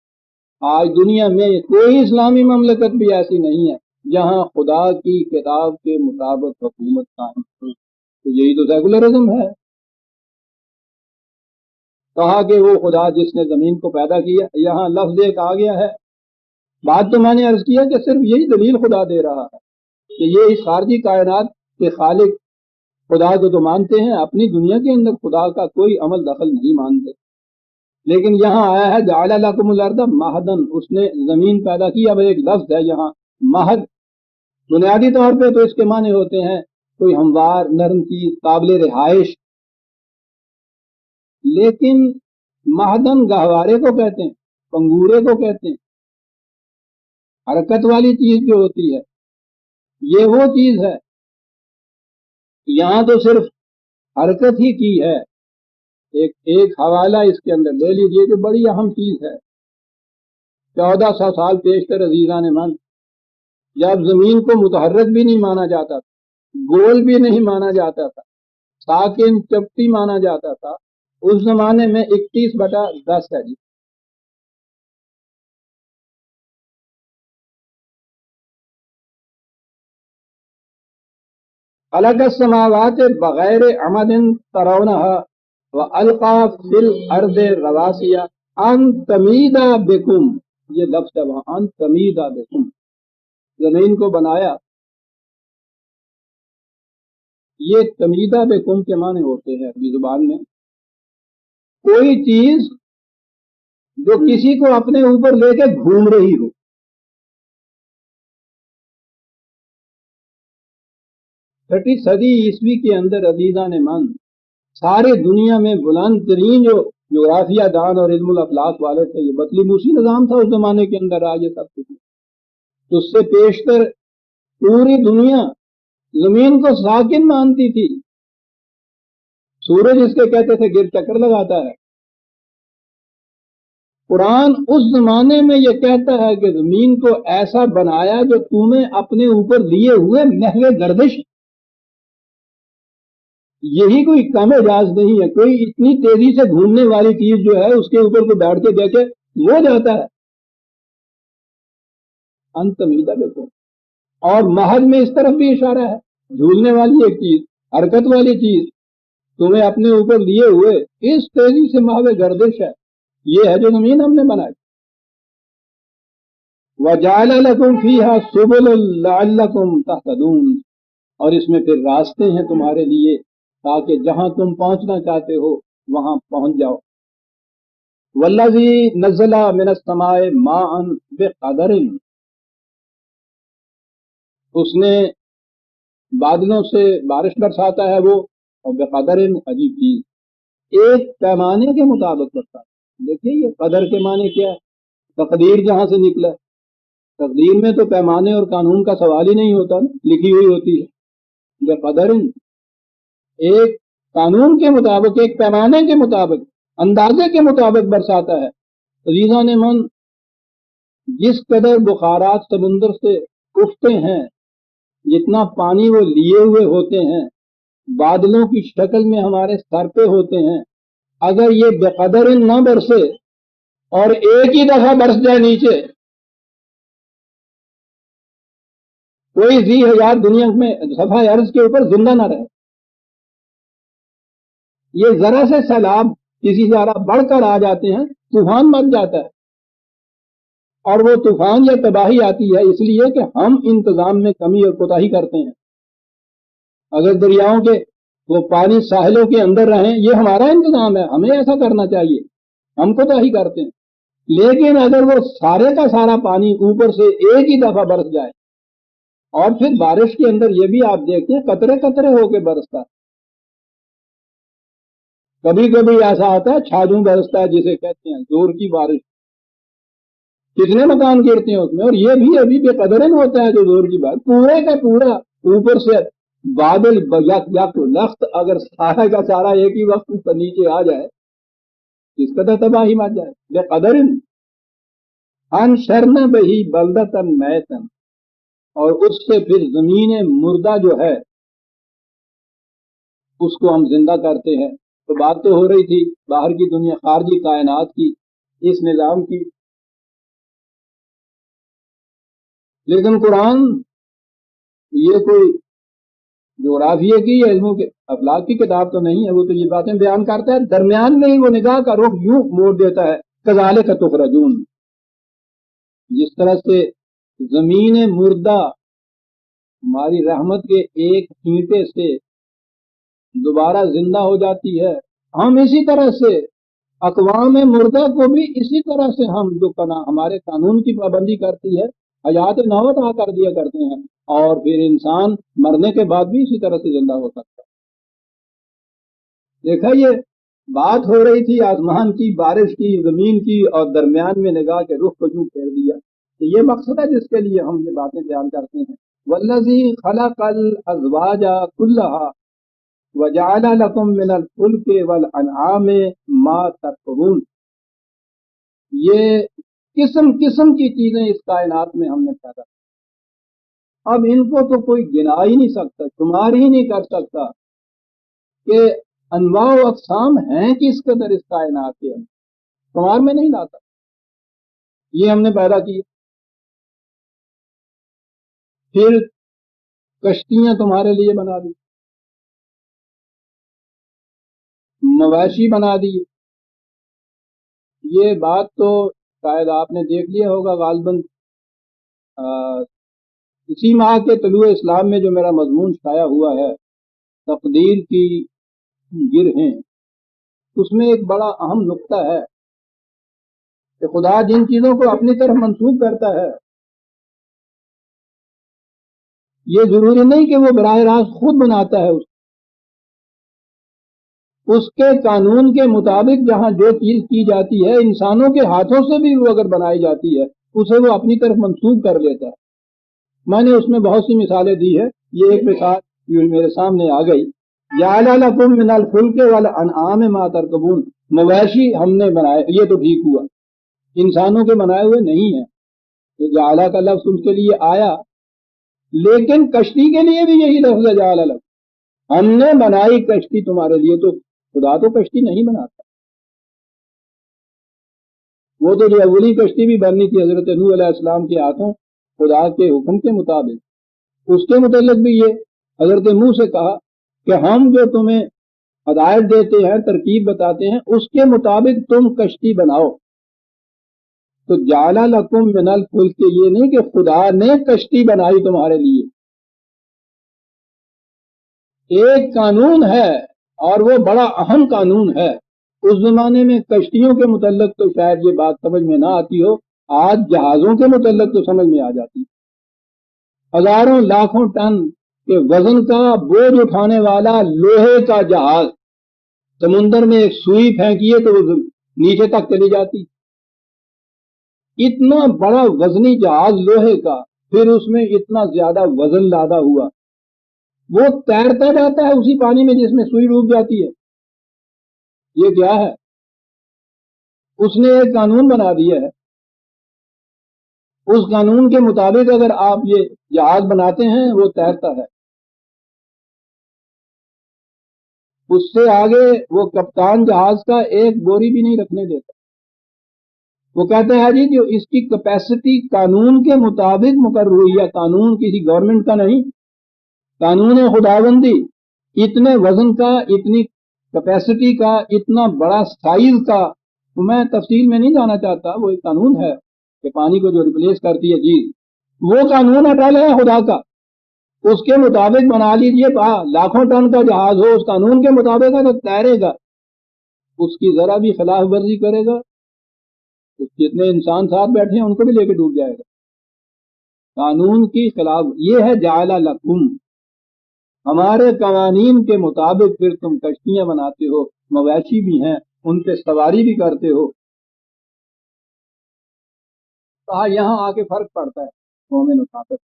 آج دنیا میں کوئی اسلامی مملکت بھی ایسی نہیں ہے جہاں خدا کی کتاب کے مطابق حکومت قائم ہو. تو یہی تو سیکولرزم ہے. کہا کہ وہ خدا جس نے زمین کو پیدا کیا، یہاں لفظ ایک آ گیا ہے. بات تو میں نے عرض کیا کہ صرف یہی دلیل خدا دے رہا ہے کہ یہ اس خارجی کائنات کے خالق خدا کو تو مانتے ہیں، اپنی دنیا کے اندر خدا کا کوئی عمل دخل نہیں مانتے. لیکن یہاں آیا ہے جعل لکم الارض مہدن، اس نے زمین پیدا کی. اب ایک لفظ ہے یہاں مہد، بنیادی طور پہ تو اس کے معنی ہوتے ہیں کوئی ہموار نرم چیز، قابل رہائش. لیکن مہدن گہوارے کو کہتے ہیں، پنگورے کو کہتے ہیں. حرکت والی چیز جو ہوتی ہے یہ وہ چیز ہے. یہاں تو صرف حرکت ہی کی ہے. ایک حوالہ اس کے اندر لے لیجئے جو بڑی اہم چیز ہے. 1400 سال پیشتر عزیزان من، جب زمین کو متحرک بھی نہیں مانا جاتا تھا، گول بھی نہیں مانا جاتا تھا، ساکن چپٹی مانا جاتا تھا، اس زمانے میں 21/10 ہے جی. خلق السماوات بغیر عمد ترونها والقى في الارض رواسي ان تمید بكم. یہ لفظ ہے وہاں ان تمید بكم، زمین کو بنایا. یہ تمیدہ بكم کے معنی ہوتے ہیں عربی زبان میں کوئی چیز جو کسی کو اپنے اوپر لے کے گھوم رہی ہو. چھٹی صدی عیسوی کے اندر عزیزان من سارے دنیا میں بلند ترین جو جغرافیہ دان اور علم الافلاک والے تھے، یہ بطلیموسی نظام تھا اس زمانے کے اندر. آج یہ سب کچھ اس سے پیشتر پوری دنیا زمین کو ساکن مانتی تھی. سورج اس کے کہتے تھے گر چکر لگاتا ہے. قرآن اس زمانے میں یہ کہتا ہے کہ زمین کو ایسا بنایا جو تمہیں اپنے اوپر لیے ہوئے محو گردش. یہی کوئی کم اعجاز نہیں ہے. کوئی اتنی تیزی سے گھومنے والی چیز جو ہے اس کے اوپر کو بیٹھ کے دیکھے وہ جاتا ہے. انتمیدہ دیکھو. اور مہد میں اس طرف بھی اشارہ ہے، جھولنے والی ایک چیز، حرکت والی چیز تمہیں اپنے اوپر لیے ہوئے اس تیزی سے محو گردش ہے. یہ ہے جو زمین ہم نے بنائی. وَجَعَلَ لَكُمْ فِيهَا سُبُلًا لَعَلَّكُمْ تَهْتَدُونَ، اور اس میں پھر راستے ہیں تمہارے لیے تاکہ جہاں تم پہنچنا چاہتے ہو وہاں پہنچ جاؤ. وَالَّذِي نَزَّلَ مِنَ السَّمَاءِ مَاءً بِقَدَرٍ، اس نے بادلوں سے بارش برساتا ہے وہ، اور بقدر عجیب چیز، ایک پیمانے کے مطابق برساتا ہے. دیکھیے یہ قدر کے معنی کیا ہے. تقدیر جہاں سے نکلا، تقدیر میں تو پیمانے اور قانون کا سوال ہی نہیں ہوتا، لکھی ہوئی ہوتی ہے. بقدر ایک قانون کے مطابق، ایک پیمانے کے مطابق، اندازے کے مطابق برساتا ہے. عزیزان من جس قدر بخارات سمندر سے اٹھتے ہیں، جتنا پانی وہ لیے ہوئے ہوتے ہیں، بادلوں کی شکل میں ہمارے سر پہ ہوتے ہیں، اگر یہ بے قدر نہ برسے اور ایک ہی دفعہ برس جائے نیچے، کوئی ذی حیات دنیا میں صفحہ عرض کے اوپر زندہ نہ رہے. یہ ذرا سے سیلاب کسی ذرا بڑھ کر آ جاتے ہیں، طوفان مچ جاتا ہے. اور وہ طوفان یا تباہی آتی ہے اس لیے کہ ہم انتظام میں کمی اور کوتاہی کرتے ہیں. اگر دریاؤں کے وہ پانی ساحلوں کے اندر رہیں، یہ ہمارا انتظام ہے، ہمیں ایسا کرنا چاہیے، ہم کوتاہی کرتے ہیں. لیکن اگر وہ سارے کا سارا پانی اوپر سے ایک ہی دفعہ برس جائے، اور پھر بارش کے اندر یہ بھی آپ دیکھتے ہیں قطرے قطرے ہو کے برستا ہے. کبھی کبھی ایسا ہوتا ہے چھاجوں برستا ہے جسے کہتے ہیں زور کی بارش، کتنے مکان گرتے ہیں اس میں. اور یہ بھی ابھی بے قدرن ہوتا ہے جو زور کی بارش، پورے کا پورا اوپر سے بادل یک لخت اگر سارا کا سارا ایک ہی وقت پر نیچے آ جائے، اس قدر تباہی مچ جائے. بے قدرن ان شرن بہی بلدتن میتن، اور اس سے پھر زمین مردہ جو ہے اس کو ہم زندہ کرتے ہیں. تو بات تو ہو رہی تھی باہر کی دنیا، خارجی کائنات کی، اس نظام کی. لیکن قرآن یہ کوئی جغرافیے کی یا علموں کے افلاک کی کتاب تو نہیں ہے، وہ تو یہ باتیں بیان کرتا ہے، درمیان میں ہی وہ نگاہ کا رخ یوں موڑ دیتا ہے. کذالک تخرجون، جس طرح سے زمین مردہ ہماری رحمت کے ایک چھینٹے سے دوبارہ زندہ ہو جاتی ہے، ہم اسی طرح سے اقوام مردہ کو بھی اسی طرح سے ہم جو ہمارے قانون کی پابندی کرتی ہے حیات نو عطا کر دیا کرتے ہیں، اور پھر انسان مرنے کے بعد بھی اسی طرح سے زندہ ہو سکتا ہے. دیکھا یہ بات ہو رہی تھی آسمان کی، بارش کی، زمین کی، اور درمیان میں نگاہ کے رخ کو یوں پھیر دیا. تو یہ مقصد ہے جس کے لیے ہم یہ باتیں بیان کرتے ہیں. والذی خلق الازواج کلھا وجعل لکم من الفلک والانعام ما ترکبون. یہ قسم قسم کی چیزیں اس کائنات میں ہم نے پیدا کی. اب ان کو تو کوئی گنا ہی نہیں سکتا، شمار ہی نہیں کر سکتا کہ انواع و اقسام ہیں کس قدر اس کائنات کے اندر، شمار میں نہیں لاتا. یہ ہم نے پیدا کی. پھر کشتیاں تمہارے لیے بنا دی، مویشی بنا دیے. یہ بات تو شاید آپ نے دیکھ لیا ہوگا غالباً اسی ماہ کے طلوع اسلام میں جو میرا مضمون شائع ہوا ہے تقدیر کی گرہیں، اس میں ایک بڑا اہم نقطہ ہے کہ خدا جن چیزوں کو اپنی طرف منسوب کرتا ہے یہ ضروری نہیں کہ وہ براہ راست خود بناتا ہے. اس کے قانون کے مطابق جہاں جو چیز کی جاتی ہے انسانوں کے ہاتھوں سے بھی وہ اگر بنائی جاتی ہے اسے وہ اپنی طرف منسوب کر لیتا ہے. میں نے اس میں بہت سی مثالیں دی ہے. یہ ایک مثال جو میرے سامنے آ گئی، جعل لکم من الفلک والانعام ما ترکبون. مویشی ہم نے بنائے، یہ تو ٹھیک ہوا، انسانوں کے بنائے ہوئے نہیں ہیں. جعل کا لفظ ان کے لیے آیا، لیکن کشتی کے لیے بھی یہی لفظ ہے جعل لکم. ہم نے بنائی کشتی تمہارے لیے. تو خدا تو کشتی نہیں بناتا. وہ تو جو اولی کشتی بھی بننی تھی حضرت نوح علیہ السلام کے ہاتھوں خدا کے حکم کے مطابق، اس کے متعلق بھی یہ حضرت نوح سے کہا کہ ہم جو تمہیں ہدایت دیتے ہیں، ترکیب بتاتے ہیں، اس کے مطابق تم کشتی بناؤ. تو جعل لکم من الفلک، یہ نہیں کہ خدا نے کشتی بنائی تمہارے لیے. ایک قانون ہے اور وہ بڑا اہم قانون ہے. اس زمانے میں کشتیوں کے متعلق تو شاید یہ بات سمجھ میں نہ آتی ہو، آج جہازوں کے متعلق تو سمجھ میں آ جاتی. ہزاروں لاکھوں ٹن کے وزن کا بوجھ اٹھانے والا لوہے کا جہاز، سمندر میں ایک سوئی پھینکیے تو وہ نیچے تک چلی جاتی. اتنا بڑا وزنی جہاز لوہے کا، پھر اس میں اتنا زیادہ وزن لادا ہوا، وہ تیرتا جاتا ہے اسی پانی میں جس میں سوئی ڈوب جاتی ہے. یہ کیا ہے؟ اس نے ایک قانون بنا دیا ہے اس قانون کے مطابق اگر آپ یہ جہاز بناتے ہیں وہ تیرتا ہے، اس سے آگے وہ کپتان جہاز کا ایک بوری بھی نہیں رکھنے دیتا. وہ کہتے ہیں جی جو اس کی کیپیسٹی قانون کے مطابق مقرر ہوئی ہے، قانون کسی گورنمنٹ کا نہیں، قانون خداوندی، اتنے وزن کا، اتنی کیپیسٹی کا، اتنا بڑا سائز کا. تو میں تفصیل میں نہیں جانا چاہتا، وہ ایک قانون ہے کہ پانی کو جو ریپلیس کرتی ہے چیز، وہ قانون اٹل ہے خدا کا، اس کے مطابق بنا لیجئے. لاکھوں ٹن کا جہاز ہو، اس قانون کے مطابق ہے تو تیرے گا. اس کی ذرا بھی خلاف ورزی کرے گا، جتنے انسان ساتھ بیٹھے ہیں ان کو بھی لے کے ڈوب جائے گا. قانون کی خلاف یہ ہے جعل لکم، ہمارے قوانین کے مطابق پھر تم کشتیاں بناتے ہو، مویشی بھی ہیں ان پہ سواری بھی کرتے ہو. کہا یہاں آ کے فرق پڑتا ہے مومن و کافر.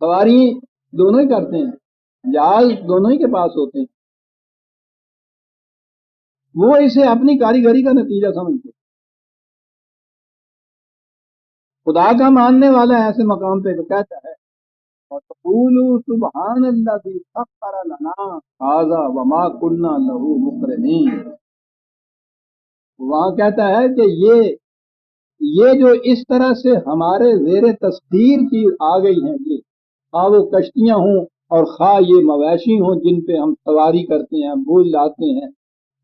سواری دونوں ہی کرتے ہیں، جہاز دونوں ہی کے پاس ہوتے ہیں، وہ اسے اپنی کاریگری کا نتیجہ سمجھتے. خدا کا ماننے والا ایسے مقام پہ کہتا ہے وَتَقُولُوا سُبْحَانَ الَّذِي سَخَّرَ لَنَا هَٰذَا وَمَا كُنَّا لَهُ مُقْرِنِينَ. وہاں کہتا ہے کہ یہ جو اس طرح سے ہمارے زیر تسخیر کی آ گئی ہیں، یہ خواہ وہ کشتیاں ہوں اور خواہ یہ مویشی ہوں جن پہ ہم سواری کرتے ہیں، بوجھ لاتے ہیں،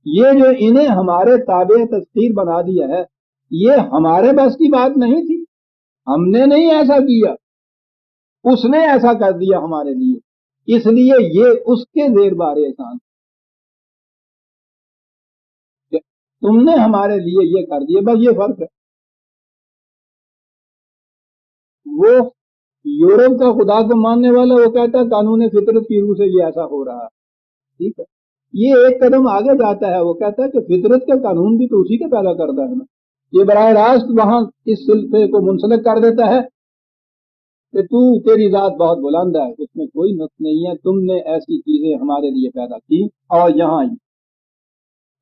یہ جو انہیں ہمارے تابع تسخیر بنا دیا ہے، یہ ہمارے بس کی بات نہیں تھی، ہم نے نہیں ایسا کیا، اس نے ایسا کر دیا ہمارے لیے، اس لیے یہ اس کے زیر بار احسان، تم نے ہمارے لیے یہ کر دیا. بس یہ فرق ہے. وہ یورپ کا خدا کو ماننے والا وہ کہتا ہے قانون فطرت کی روح سے یہ ایسا ہو رہا ہے. ٹھیک ہے، یہ ایک قدم آگے جاتا ہے، وہ کہتا ہے کہ فطرت کا قانون بھی تو اسی کے پیدا کرتا ہے نا. یہ براہ راست وہاں اس سلسلے کو منسلک کر دیتا ہے کہ تیری ذات بہت بلند ہے، اس میں کوئی نقص نہیں ہے، تم نے ایسی چیزیں ہمارے لیے پیدا کی. اور یہاں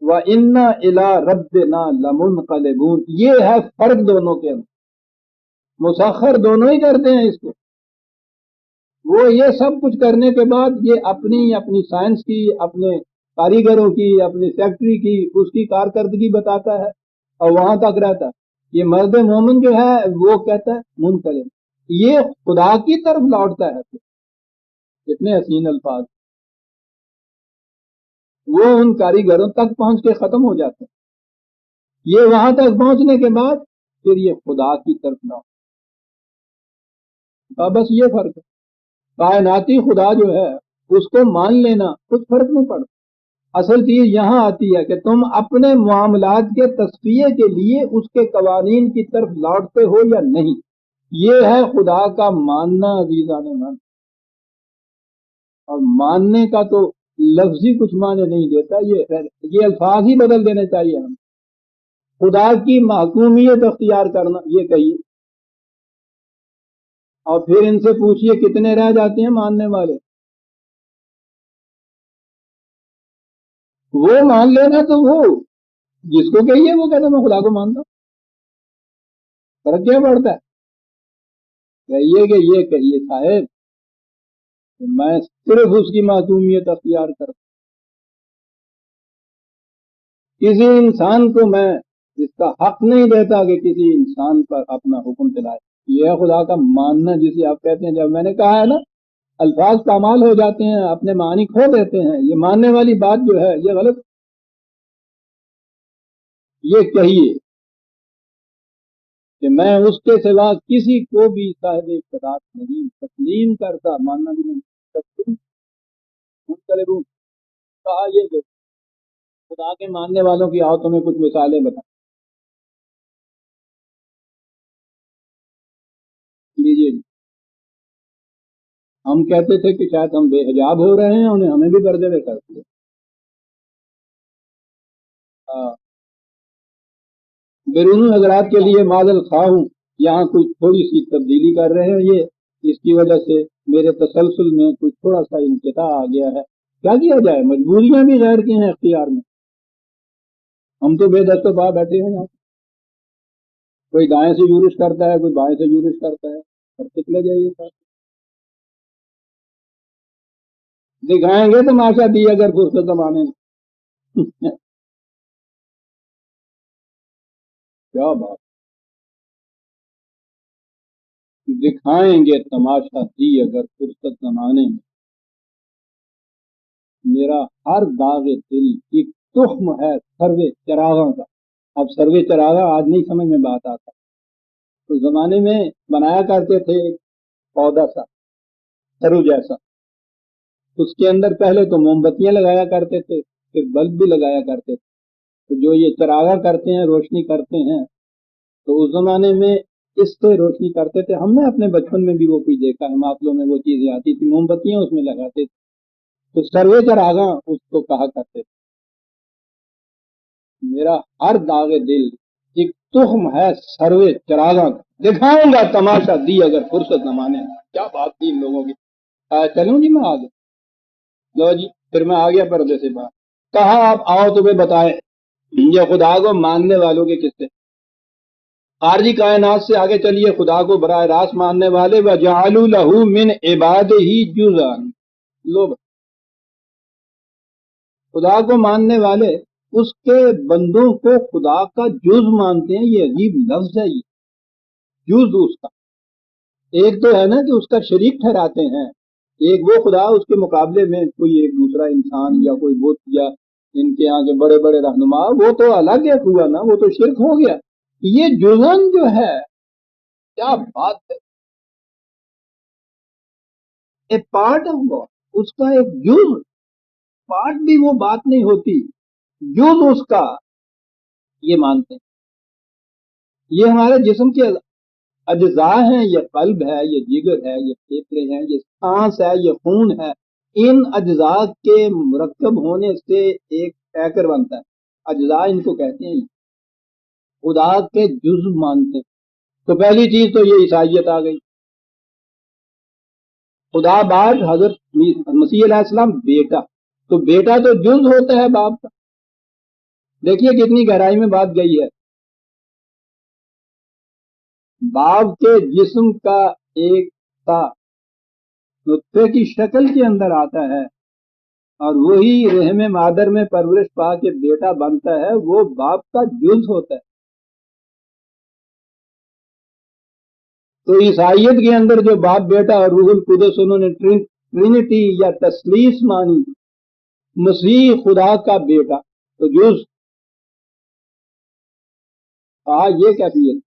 وَإِنَّا إِلَىٰ رَبِّنَا لَمُنْقَلِبُونَ، یہ ہے فرق دونوں کے اندر. مسخر دونوں ہی کرتے ہیں اس کو. وہ یہ سب کچھ کرنے کے بعد یہ اپنی سائنس کی، اپنے کاریگروں کی، اپنی فیکٹری کی، اس کی کارکردگی بتاتا ہے اور وہاں تک رہتا ہے. یہ مرد مومن جو ہے وہ کہتا ہے منقلب، یہ خدا کی طرف لوٹتا ہے. اتنے حسین الفاظ، وہ ان کاریگروں تک پہنچ کے ختم ہو جاتے ہیں. یہ وہاں تک پہنچنے کے بعد پھر یہ خدا کی طرف لوٹ. بس یہ فرق ہے. کائناتی خدا جو ہے اس کو مان لینا کچھ فرق نہیں پڑتا. اصل چیز یہاں آتی ہے کہ تم اپنے معاملات کے تصفیے کے لیے اس کے قوانین کی طرف لوٹتے ہو یا نہیں. یہ ہے خدا کا ماننا عزیزان من. اور ماننے کا تو لفظی کچھ معنی نہیں دیتا، یہ الفاظ ہی بدل دینے چاہیے ہم. خدا کی محکومیت اختیار کرنا یہ کہیے، اور پھر ان سے پوچھئے کتنے رہ جاتے ہیں ماننے والے. وہ مان لینا تو وہ جس کو کہیے وہ کہتا میں خدا کو مانتا ہوں. فرق کیا پڑتا ہے؟ کہیے کہ یہ کہیے صاحب کہ میں صرف اس کی معصومیت اختیار کرتا ہوں. کسی انسان کو میں اس کا حق نہیں دیتا کہ کسی انسان پر اپنا حکم چلائے. یہ خدا کا ماننا جسے آپ کہتے ہیں. جب میں نے کہا ہے نا الفاظ کمال ہو جاتے ہیں، اپنے معنی کھو دیتے ہیں، یہ ماننے والی بات جو ہے یہ غلط. یہ کہیے کہ میں اس کے سوا کسی کو بھی صاحب اقتدار نہیں تسلیم کرتا. ماننا بھی نہیں تسلیم منقلبون. کہا یہ جو خدا کے ماننے والوں کی آؤ تمہیں کچھ مثالیں بتا لیجیے. ہم کہتے تھے کہ شاید ہم بے حجاب ہو رہے ہیں، انہیں ہمیں بھی پردے میں کر دیا. بیرونی حضرات کے لیے معذل خواہ ہوں، یہاں کچھ تھوڑی سی تبدیلی کر رہے ہیں. یہ اس کی وجہ سے میرے تسلسل میں کچھ تھوڑا سا انقطاع آ گیا ہے. کیا کیا جائے، مجبوریاں بھی غیر کی ہیں اختیار میں. ہم تو بے دست و پا بیٹھے ہیں یہاں. کوئی دائیں سے یورش کرتا ہے، کوئی بائیں سے یورش کرتا ہے، کرتے چلے جائیے ساتھ، دکھائیں گے تماشا دی اگر فرصت زمانے میں کیا بات، دکھائیں گے تماشا دی اگر فرصت زمانے میں، میرا ہر داغ دل ایک تخم ہے سروے چراغاں کا. اب سروے چراغاں آج نہیں سمجھ میں بات آتا، تو زمانے میں بنایا کرتے تھے ایک پودا سا سرو جیسا، اس کے اندر پہلے تو موم بتیاں لگایا کرتے تھے، پھر بلب بھی لگایا کرتے تھے. تو جو یہ چراغاں کرتے ہیں، روشنی کرتے ہیں، تو اس زمانے میں اس سے روشنی کرتے تھے. ہم نے اپنے بچپن میں بھی وہ کوئی دیکھا ہے، محفلوں میں وہ چیزیں آتی تھی، موم بتیاں اس میں لگاتے تھے، تو سروے چراغاں اس کو کہا کرتے تھے. میرا ہر داغ دل ایک تخم ہے سروے چراغاں کا، دکھاؤں گا تماشا دی اگر فرصت زمانے میں. کیا بات تھی ان لوگوں کی. چلوں جی میں آگے، لو جی پھر میں آ گیا پردے سے باہر. کہا آپ آؤ تمہیں بتائیں یہ خدا کو ماننے والوں کے قصے. خارجی کائنات سے آگے چلیے، خدا کو براہ راست ماننے والے وجعلوا له من عباده جزءا. لو خدا کو ماننے والے اس کے بندوں کو خدا کا جز مانتے ہیں. یہ عجیب لفظ ہے، یہ جز اس کا. ایک تو ہے نا کہ اس کا شریک ٹھہراتے ہیں، ایک وہ خدا، اس کے مقابلے میں کوئی ایک دوسرا انسان یا کوئی بت یا ان کے یہاں کے بڑے بڑے رہنما، وہ تو الگ ایک ہوا نا، وہ تو شرک ہو گیا. یہ جزن جو ہے، کیا بات ہے، اے پارٹ آف گاڈ، اس کا ایک جز، پارٹ بھی وہ بات نہیں ہوتی، جز اس کا یہ مانتے ہیں. یہ ہمارے جسم کے اجزاء ہیں، یہ قلب ہے، یہ جگر ہے، یہ پھیپھڑے ہیں، یہ سانس ہے، یہ خون ہے. ان اجزاء کے مرکب ہونے سے ایک پیکر بنتا ہے، اجزاء ان کو کہتے ہیں. خدا کے جز مانتے ہیں. تو پہلی چیز تو یہ عیسائیت آ گئی. خدا بعد حضرت مسیح علیہ السلام بیٹا، تو بیٹا تو جز ہوتا ہے باپ کا. دیکھیے کتنی گہرائی میں بات گئی ہے. باپ کے جسم کا ایک تا نطفے کی شکل کے اندر آتا ہے، اور وہی رحم مادر میں پرورش پا کے بیٹا بنتا ہے، وہ باپ کا جز ہوتا ہے. تو عیسائیت کے اندر جو باپ بیٹا اور روح القدس انہوں نے ٹرینٹی یا تثلیث مانی، مسیح خدا کا بیٹا تو جز. یہ کیفیت.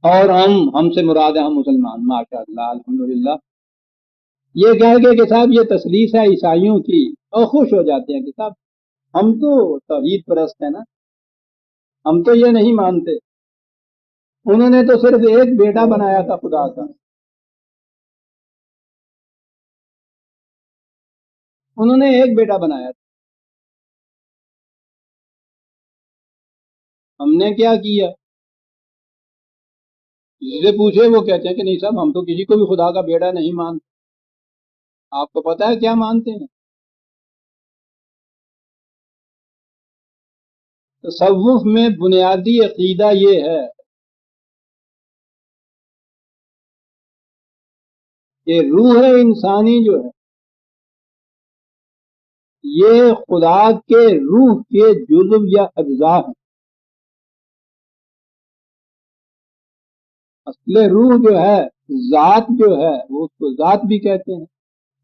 اور ہم سے مراد ہے ہم مسلمان، ماشاء اللہ الحمدللہ، یہ کہہ کے کہ صاحب یہ تثلیث ہے عیسائیوں کی، اور خوش ہو جاتے ہیں کہ صاحب ہم تو توحید پرست ہیں نا، ہم تو یہ نہیں مانتے. انہوں نے تو صرف ایک بیٹا بنایا تھا خدا کا، انہوں نے ایک بیٹا بنایا تھا. ہم نے کیا کیا؟ جس سے پوچھے وہ کہتے ہیں کہ نہیں صاحب ہم تو کسی کو بھی خدا کا بیٹا نہیں مانتے. آپ کو پتا ہے کیا مانتے ہیں؟ تصوف میں بنیادی عقیدہ یہ ہے کہ روح انسانی جو ہے یہ خدا کے روح کے جزو یا اجزاء ہیں. اصل روح جو ہے، ذات جو ہے، وہ اس کو ذات بھی کہتے ہیں،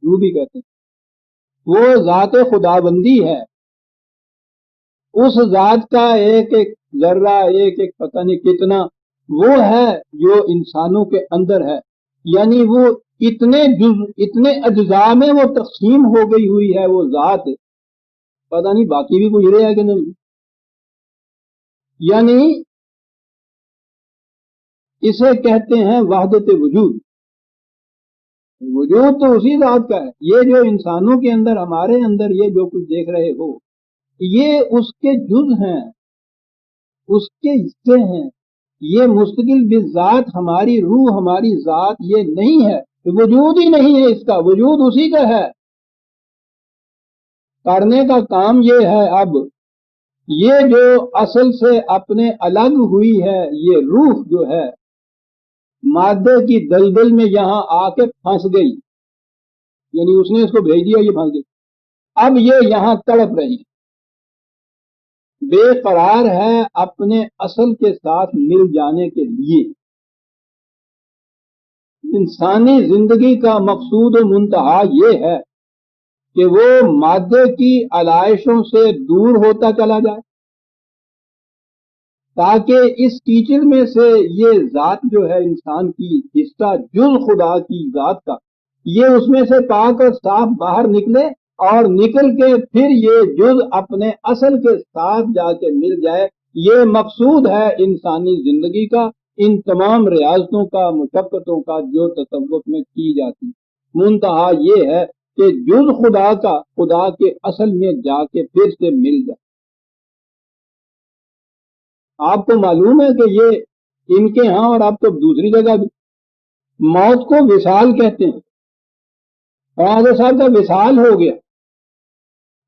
روح بھی کہتے ہیں. وہ ذات خدا بندی ہے. اس ذات کا ایک ایک ذرہ، ایک ایک پتہ نہیں کتنا وہ ہے جو انسانوں کے اندر ہے. یعنی وہ اتنے اتنے اجزاء میں وہ تقسیم ہو گئی ہوئی ہے وہ ذات، پتہ نہیں باقی بھی گزرے ہے کہ نہیں. یعنی اسے کہتے ہیں وحدت وجود. وجود تو اسی ذات کا ہے. یہ جو انسانوں کے اندر، ہمارے اندر یہ جو کچھ دیکھ رہے ہو، یہ اس کے جز ہیں، اس کے حصے ہیں. یہ مستقل بذات ہماری روح، ہماری ذات یہ نہیں ہے، وجود ہی نہیں ہے اس کا. وجود اسی کا ہے. کرنے کا کام یہ ہے اب یہ جو اصل سے اپنے الگ ہوئی ہے، یہ روح جو ہے مادے کی دلدل میں یہاں آ کے پھنس گئی، یعنی اس نے اس کو بھیج دیا، یہ پھنس گئی. اب یہ یہاں تڑپ رہی ہے، بے قرار ہے اپنے اصل کے ساتھ مل جانے کے لیے. انسانی زندگی کا مقصود و منتہا یہ ہے کہ وہ مادے کی علائشوں سے دور ہوتا چلا جائے، تاکہ اس کیچڑ میں سے یہ ذات جو ہے انسان کی حصہ جز خدا کی ذات کا، یہ اس میں سے پاک اور صاف باہر نکلے، اور نکل کے پھر یہ جز اپنے اصل کے ساتھ جا کے مل جائے. یہ مقصود ہے انسانی زندگی کا، ان تمام ریاضتوں کا، مشقتوں کا جو تصوف میں کی جاتی. منتہا یہ ہے کہ جز خدا کا خدا کے اصل میں جا کے پھر سے مل جائے. آپ کو معلوم ہے کہ یہ ان کے ہاں اور آپ کو دوسری جگہ بھی موت کو وصال کہتے ہیں. حضرت صاحب کا وصال ہو گیا،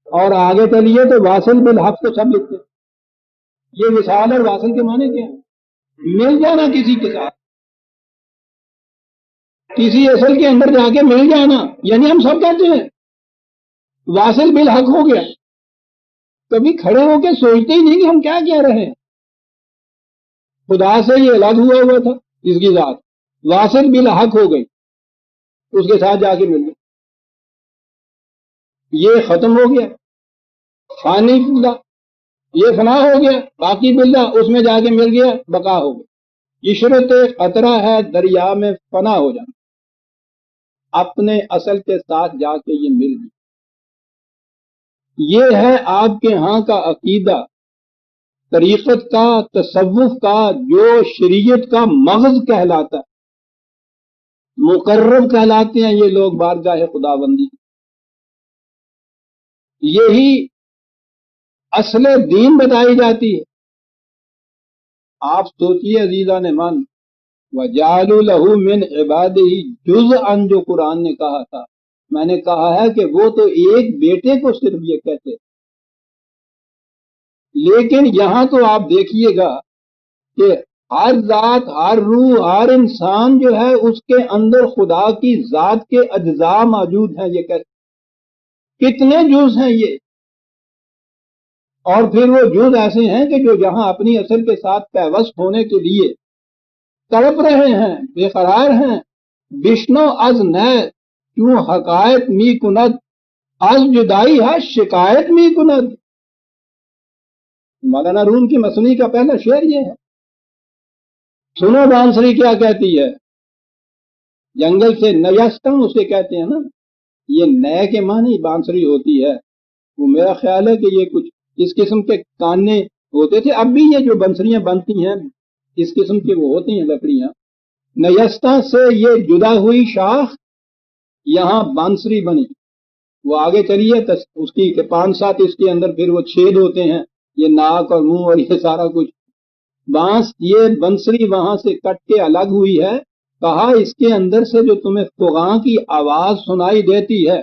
اور آگے چلیے تو واصل بالحق کو سب لکھتے ہیں. یہ وصال اور واصل کے معنی کیا ہے؟ مل جانا کسی کے ساتھ، کسی اصل کے اندر جا کے مل جانا. یعنی ہم سب کہتے ہیں واصل بالحق ہو گیا، کبھی کھڑے ہو کے سوچتے ہی نہیں کہ ہم کیا کہہ رہے ہیں. خدا سے یہ الگ ہوا ہوا تھا، اس کی ذات واصل بالحق ہو گئی، اس کے ساتھ جا کے مل گئی. یہ ختم ہو گیا، فانی باللہ، یہ فنا ہو گیا، باقی باللہ اس میں جا کے مل گیا، بقا ہو گئی. عشرت خطرہ ہے دریا میں فنا ہو جانا، اپنے اصل کے ساتھ جا کے یہ مل گئی. یہ ہے آپ کے ہاں کا عقیدہ، طریقت کا، تصوف کا، جو شریعت کا مغز کہلاتا ہے. مقرب کہلاتے ہیں یہ لوگ بارگاہ خداوندی. یہی اصل دین بتائی جاتی ہے. آپ سوچیے عزیزان من، وَجَعَلُوا لَهُ مِنْ عِبَادِهِ جُزْءًا، جو قرآن نے کہا تھا، میں نے کہا ہے کہ وہ تو ایک بیٹے کو صرف یہ کہتے، لیکن یہاں تو آپ دیکھیے گا کہ ہر ذات، ہر روح، ہر انسان جو ہے اس کے اندر خدا کی ذات کے اجزاء موجود ہیں. یہ کہتے کتنے جز ہیں یہ، اور پھر وہ جز ایسے ہیں کہ جو جہاں اپنی اصل کے ساتھ پیوست ہونے کے لیے تڑپ رہے ہیں، بے قرار ہیں. بشنو از نئے کیوں حقائق می کند، از جدائی ہے شکایت می کند. مولانا روم کی مصنوعی کا پہلا شعر یہ ہے. سنو بانسری کیا کہتی ہے، جنگل سے نیستم اسے کہتے ہیں نا. یہ نئے کے معنی بانسری ہوتی ہے. وہ میرا خیال ہے کہ یہ کچھ اس قسم کے کانے ہوتے تھے، اب بھی یہ جو بنسریاں بنتی ہیں اس قسم کے وہ ہوتی ہیں لکڑیاں. نیستہ سے یہ جدا ہوئی شاخ یہاں بانسری بنی. وہ آگے چلیے اس کی 5-7 اس کے اندر پھر وہ چھید ہوتے ہیں، یہ ناک اور منہ اور یہ سارا کچھ. بانس یہ بنسری وہاں سے کٹ کے الگ ہوئی ہے. کہا اس کے اندر سے جو تمہیں فغاں کی آواز سنائی دیتی ہے،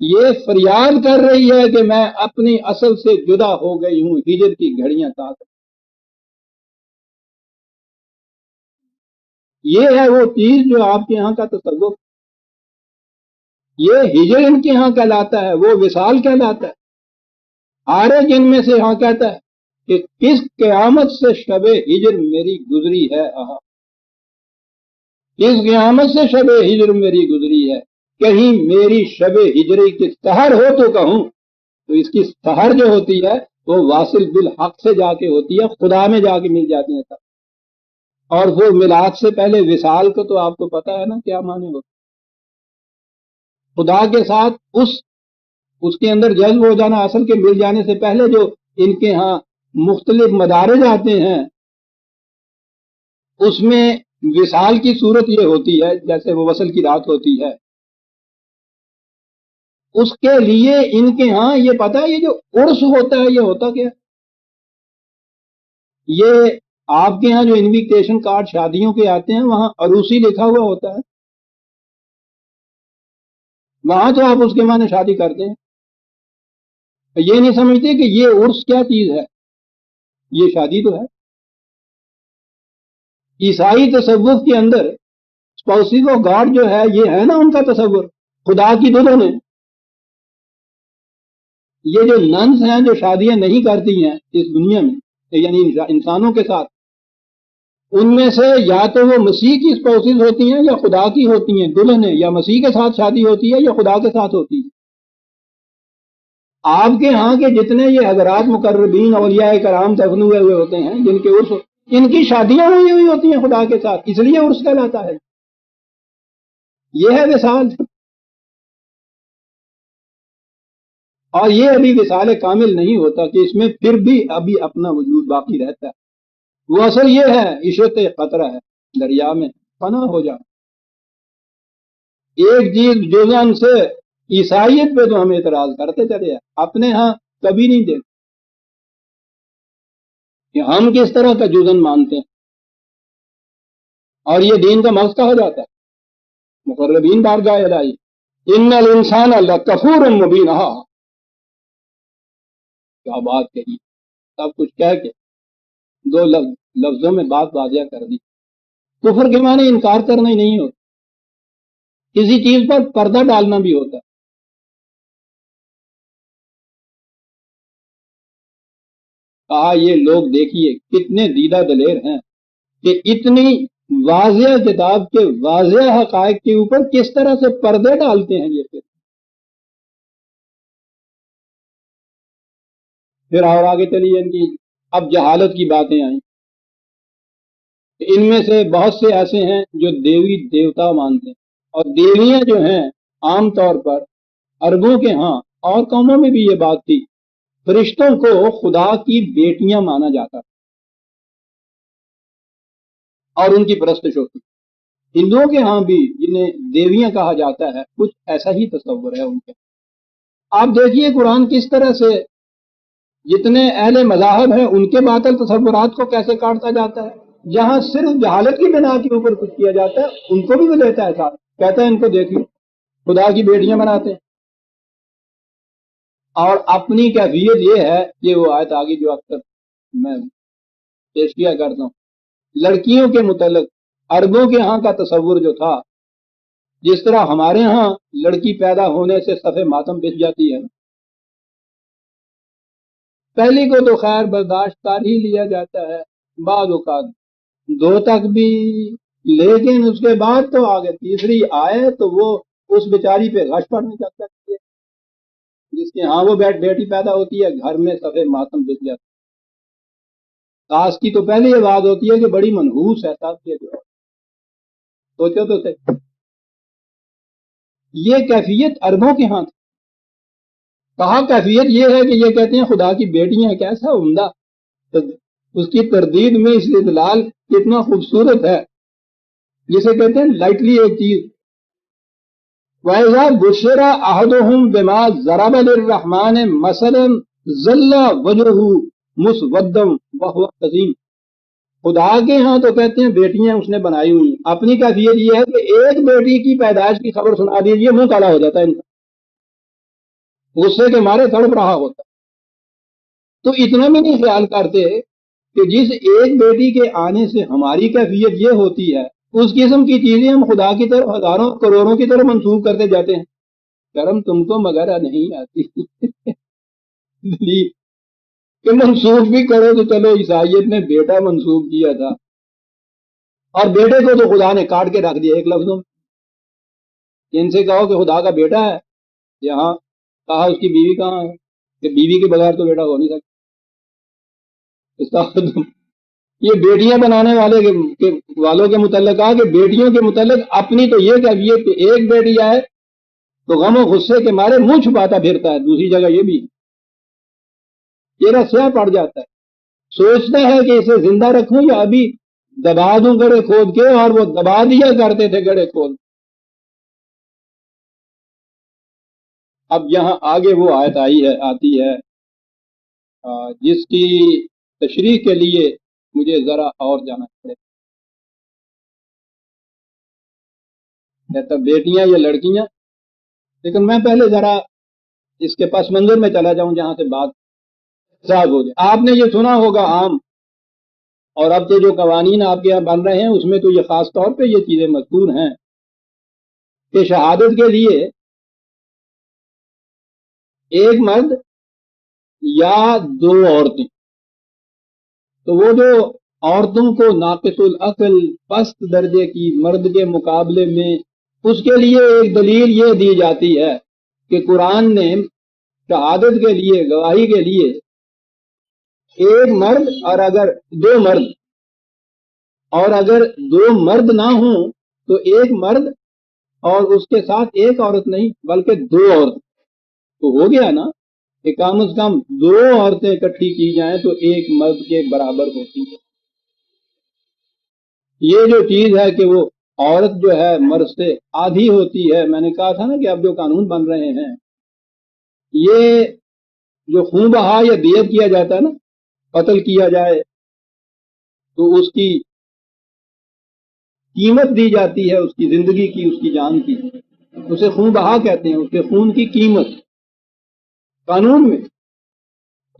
یہ فریاد کر رہی ہے کہ میں اپنی اصل سے جدا ہو گئی ہوں. ہجر کی گھڑیاں تاک. یہ ہے وہ چیز جو آپ کے ہاں کا تصوف. یہ ہجر ان کے ہاں کہلاتا ہے، وہ وصال کہلاتا ہے. آرے جن میں سے ہاں کہتا ہے کہ کس قیامت سے شب ہجر میری گزری ہے. کس قیامت سے شب ہجر میری گزری ہے، کہیں میری شب ہجری کی سحر ہو تو کہوں. تو اس کی سحر جو ہوتی ہے وہ واصل بالحق سے جا کے ہوتی ہے، خدا میں جا کے مل جاتی ہیں سب. اور وہ میلاد سے پہلے وصال کو تو آپ کو پتا ہے نا کیا معنی ہوتا. خدا کے ساتھ اس کے اندر جذب ہو جانا، اصل کے مل جانے سے پہلے جو ان کے ہاں مختلف مدارج آتے ہیں، اس میں وصال کی صورت یہ ہوتی ہے جیسے وہ وصل کی رات ہوتی ہے. اس کے لیے ان کے ہاں یہ پتا ہے، یہ جو عرس ہوتا ہے یہ ہوتا کیا؟ یہ آپ کے ہاں جو انویٹیشن کارڈ شادیوں کے آتے ہیں وہاں عروسی لکھا ہوا ہوتا ہے. وہاں تو آپ اس کے معنی شادی کرتے ہیں، یہ نہیں سمجھتے کہ یہ عرس کیا چیز ہے. یہ شادی تو ہے. عیسائی تصوف کے اندر اسپاؤسز آف گاڈ جو ہے یہ ہے نا ان کا تصور خدا کی دلہن ہے. یہ جو ننس ہیں جو شادیاں نہیں کرتی ہیں اس دنیا میں یعنی انسانوں کے ساتھ، ان میں سے یا تو وہ مسیح کی اسپاؤسز ہوتی ہیں یا خدا کی ہوتی ہیں دلہنیں، یا مسیح کے ساتھ شادی ہوتی ہے یا خدا کے ساتھ ہوتی ہے. آپ کے ہاں کے جتنے یہ حضرات مقربین اولیاء کرام دفن ہوئے ہوئے ہوتے ہیں جن کے عرس، ان کی شادیاں ہوئی ہوئی ہوتی ہیں خدا کے ساتھ، اس لیے عرس کہلاتا ہے. یہ ہے وصال. اور یہ ابھی وصال کامل نہیں ہوتا کہ اس میں پھر بھی ابھی اپنا وجود باقی رہتا ہے. وہ اصل یہ ہے عشرت قطرہ ہے دریا میں فنا ہو جا. ایک چیز جزن سے عیسائیت پہ تو ہم اعتراض کرتے چلے ہیں، اپنے ہاں کبھی نہیں دیکھتے کہ ہم کس طرح کا جزن مانتے ہیں. اور یہ دین کا مغز کہا جاتا ہے مقربین بارگاہ الہی. ان الانسان لکفور مبین. کیا بات کہی، سب کچھ کہہ کے دو لفظوں میں بات واضح کر دی. کفر کے معنی انکار کرنا ہی نہیں ہوتا، کسی چیز پر پردہ ڈالنا بھی ہوتا ہے. کہا یہ لوگ دیکھیے کتنے دیدہ دلیر ہیں کہ اتنی واضح کتاب کے واضح حقائق کے اوپر کس طرح سے پردے ڈالتے ہیں. یہ پھر اور آگے چلیے ان کی اب جہالت کی باتیں آئیں. ان میں سے بہت سے ایسے ہیں جو دیوی دیوتا مانتے ہیں، اور دیویاں جو ہیں عام طور پر عربوں کے ہاں اور قوموں میں بھی یہ بات تھی، فرشتوں کو خدا کی بیٹیاں مانا جاتا اور ان کی پرستش ہوتی. ہندوؤں کے ہاں بھی جنہیں دیویاں کہا جاتا ہے کچھ ایسا ہی تصور ہے ان کے. آپ دیکھیے قرآن کس طرح سے جتنے اہل مذاہب ہیں ان کے باطل تصورات کو کیسے کاٹتا جاتا ہے. جہاں صرف جہالت کی بنا کے اوپر کچھ کیا جاتا ہے ان کو بھی وہ لیتا ہے ساتھ، کہتا ہے ان کو دیکھ لو خدا کی بیٹیاں بناتے ہیں. اور اپنی کیفیت یہ ہے کہ وہ آیت آگے جو اکثر میں پیش کیا کرتا ہوں، لڑکیوں کے متعلق عربوں کے ہاں کا تصور جو تھا، جس طرح ہمارے ہاں لڑکی پیدا ہونے سے صفے ماتم بچ جاتی ہے، پہلی کو تو خیر برداشت کر ہی لیا جاتا ہے بعض اوقات دو تک بھی، لیکن اس کے بعد تو آگے تیسری آئے تو وہ اس بیچاری پہ غش پڑنے لگ سکتی ہے جس کے ہاں وہ بیٹی پیدا ہوتی ہے گھر میں صفے ماتم بچ جاتا ہے. کاش کی تو پہلے یہ بات ہوتی ہے کہ بڑی منحوس ہے سب کے جو سوچو تو صحیح. یہ کیفیت عربوں کے ہاں تھی. کہا کیفیت یہ ہے کہ یہ کہتے ہیں خدا کی بیٹیاں، کیسا عمدہ اس کی تردید میں اس استدلال کتنا خوبصورت ہے جسے کہتے ہیں لائٹلی ایک چیز. وَإِذَا بُشِّرَ أَحَدُهُم بِمَا ضَرَبَ لِلرَّحْمَنِ مَثَلًا ظَلَّ وَجْهُهُ مُسْوَدًّا وَهُوَ كَظِيمٌ. خدا کے ہاں تو کہتے ہیں بیٹیاں اس نے بنائی ہوئی. اپنی کیفیت یہ ہے کہ ایک بیٹی کی پیدائش کی خبر سنا دیجیے منہ کالا ہو جاتا ہے ان کا، غصے کے مارے تڑپ رہا ہوتا. تو اتنا بھی نہیں خیال کرتے کہ جس ایک بیٹی کے آنے سے ہماری کیفیت یہ ہوتی ہے، اس قسم کی چیزیں ہم خدا کی طرف ہزاروں کروڑوں کی طرف منسوخ کرتے جاتے ہیں. کرم تم کو مگر نہیں آتی کہ منسوخ بھی کرو تو چلو عیسائیت نے بیٹا منسوخ کیا تھا اور بیٹے کو تو خدا نے کاٹ کے رکھ دیا ایک لفظوں میں. ان سے کہو کہ خدا کا بیٹا ہے، یہاں کہا اس کی بیوی کہاں ہے کہ بیوی کے بغیر تو بیٹا ہو نہیں سکتا. یہ بیٹیاں بنانے والوں کے متعلق کہا کہ بیٹیوں کے متعلق اپنی تو یہ کیفیت کہ ایک بیٹی آئے تو غم و غصے کے مارے منہ چھپاتا پھرتا ہے. دوسری جگہ یہ بھی چہرہ سیاہ پڑ جاتا ہے، سوچتا ہے کہ اسے زندہ رکھوں یا ابھی دبا دوں گڑھے کھود کے، اور وہ دبا دیا کرتے تھے گڑھے کھود. اب یہاں آگے وہ آیت آتی ہے جس کی تشریح کے لیے مجھے ذرا اور جانا پڑے. کہتا بیٹیاں یا لڑکیاں، لیکن میں پہلے ذرا اس کے پس منظر میں چلا جاؤں جہاں سے بات صاف ہو جائے. آپ نے یہ سنا ہوگا عام، اور اب کے جو قوانین آپ کے یہاں بن رہے ہیں اس میں تو یہ خاص طور پہ یہ چیزیں مذکور ہیں کہ شہادت کے لیے ایک مرد یا دو عورتیں. تو وہ جو عورتوں کو ناقص العقل پست درجے کی مرد کے مقابلے میں، اس کے لیے ایک دلیل یہ دی جاتی ہے کہ قرآن نے شہادت کے لیے، گواہی کے لیے ایک مرد اور اگر دو مرد، اور اگر دو مرد نہ ہوں تو ایک مرد اور اس کے ساتھ ایک عورت نہیں بلکہ دو عورت، تو ہو گیا نا کہ کم از کم دو عورتیں اکٹھی کی جائیں تو ایک مرد کے برابر ہوتی ہے. یہ جو چیز ہے کہ وہ عورت جو ہے مرد سے آدھی ہوتی ہے، میں نے کہا تھا نا کہ اب جو قانون بن رہے ہیں، یہ جو خون بہا یا دیت کیا جاتا ہے نا، قتل کیا جائے تو اس کی قیمت دی جاتی ہے، اس کی زندگی کی، اس کی جان کی، اسے خون بہا کہتے ہیں، اس کے خون کی قیمت. قانون میں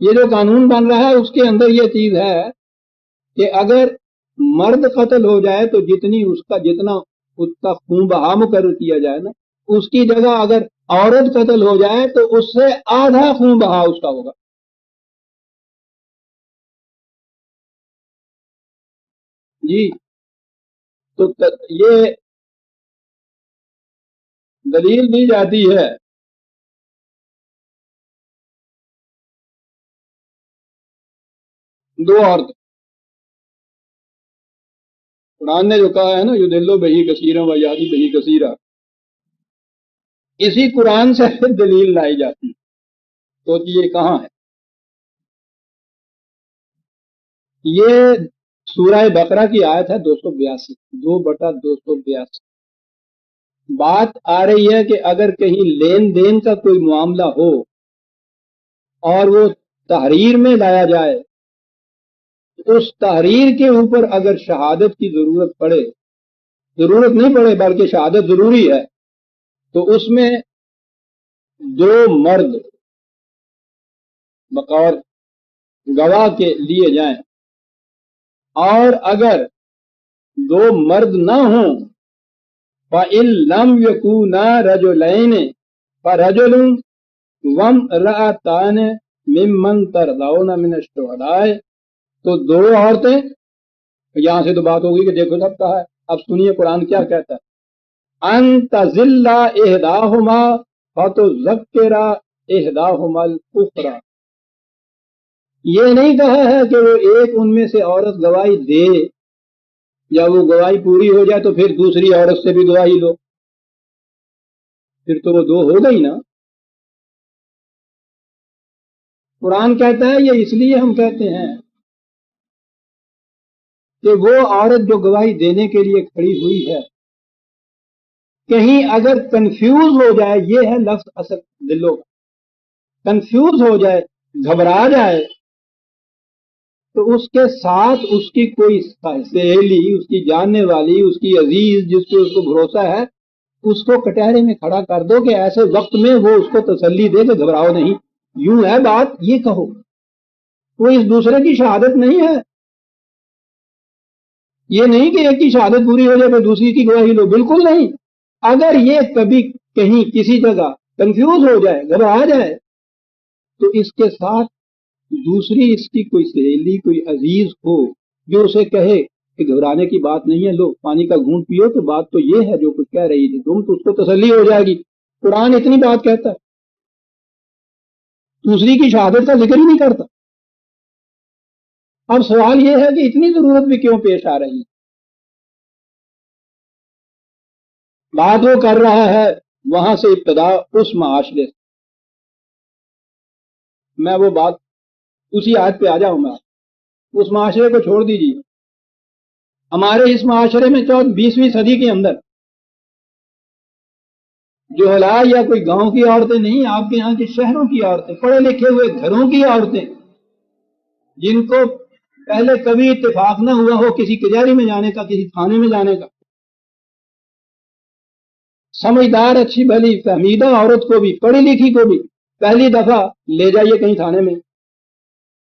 یہ جو قانون بن رہا ہے اس کے اندر یہ چیز ہے کہ اگر مرد قتل ہو جائے تو جتنا اس کا خون بہا مقرر کیا جائے نا، اس کی جگہ اگر عورت قتل ہو جائے تو اس سے آدھا خون بہا اس کا ہوگا. جی تو یہ دلیل دی جاتی ہے. دو عورت، قرآن نے جو کہا ہے نا یدلو بہی کثیرا و یہدی بہی کثیرا، اسی قرآن سے پھر دلیل لائی جاتی ہے. تو یہ کہاں ہے؟ یہ سورہ بقرہ کی آیت ہے 282، 2/282. بات آ رہی ہے کہ اگر کہیں لین دین کا کوئی معاملہ ہو اور وہ تحریر میں لایا جائے، اس تحریر کے اوپر اگر شہادت کی ضرورت پڑے، ضرورت نہیں پڑے بلکہ شہادت ضروری ہے، تو اس میں دو مرد بقول گواہ کے لیے جائیں، اور اگر دو مرد نہ ہوں فَإِن لَمْ يَكُونَا رَجُلَيْنِ فَرَجُلٌ وَامْرَأَتَانِ مِمَّنْ تَرْضَوْنَ مِنَ الشُّهَدَاءِ، تو دو عورتیں. یہاں سے تو بات ہوگی کہ دیکھو سب کہا ہے. اب سنیے قرآن کیا کہتا ہے. أَن تَزِلَّ إِحْدَاهُمَا فَتُذَكِّرَ إِحْدَاهُمَا الْأُخْرَى. یہ نہیں کہا ہے کہ وہ ایک ان میں سے عورت گواہی دے، یا وہ گواہی پوری ہو جائے تو پھر دوسری عورت سے بھی گواہی لو، پھر تو وہ دو ہو گئی نا. قرآن کہتا ہے یہ اس لیے ہم کہتے ہیں کہ وہ عورت جو گواہی دینے کے لیے کھڑی ہوئی ہے، کہیں اگر کنفیوز ہو جائے، یہ ہے لفظ اصل دلوں کا، کنفیوز ہو جائے، گھبرا جائے، تو اس کے ساتھ اس کی کوئی سہیلی، اس کی جاننے والی، اس کی عزیز جس پہ اس کو بھروسہ ہے، اس کو کٹہرے میں کھڑا کر دو کہ ایسے وقت میں وہ اس کو تسلی دے کہ گھبراؤ نہیں. یوں ہے بات، یہ کہو. کوئی اس دوسرے کی شہادت نہیں ہے. یہ نہیں کہ ایک کی شہادت پوری ہو جائے پھر دوسری کی گواہی لو، بالکل نہیں. اگر یہ کبھی کہیں کسی جگہ کنفیوز ہو جائے، گھبرا جائے، تو اس کے ساتھ دوسری اس کی کوئی سہیلی، کوئی عزیز ہو جو اسے کہے کہ گھبرانے کی بات نہیں ہے، لو پانی کا گھونٹ پیو، تو بات تو یہ ہے جو کچھ کہہ رہی تھی تم، تو اس کو تسلی ہو جائے گی. قرآن اتنی بات کہتا ہے، دوسری کی شہادت کا ذکر ہی نہیں کرتا. اب سوال یہ ہے کہ اتنی ضرورت بھی کیوں پیش آ رہی ہے؟ بات وہ کر رہا ہے وہاں سے ابتدا اس معاشرے سے. میں وہ بات اسی آیت پہ آ جاؤں گا. اس معاشرے کو چھوڑ دیجیے. ہمارے اس معاشرے میں 20ویں صدی کے اندر جو حلا یا کوئی گاؤں کی عورتیں نہیں، آپ کے یہاں کے شہروں کی عورتیں، پڑھے لکھے ہوئے گھروں کی عورتیں، جن کو پہلے کبھی اتفاق نہ ہوا ہو کسی کچہری میں جانے کا، کسی تھانے میں جانے کا، سمجھدار اچھی بھلی فہمیدہ عورت کو بھی، پڑھی لکھی کو بھی پہلی دفعہ لے جائیے کہیں تھانے میں،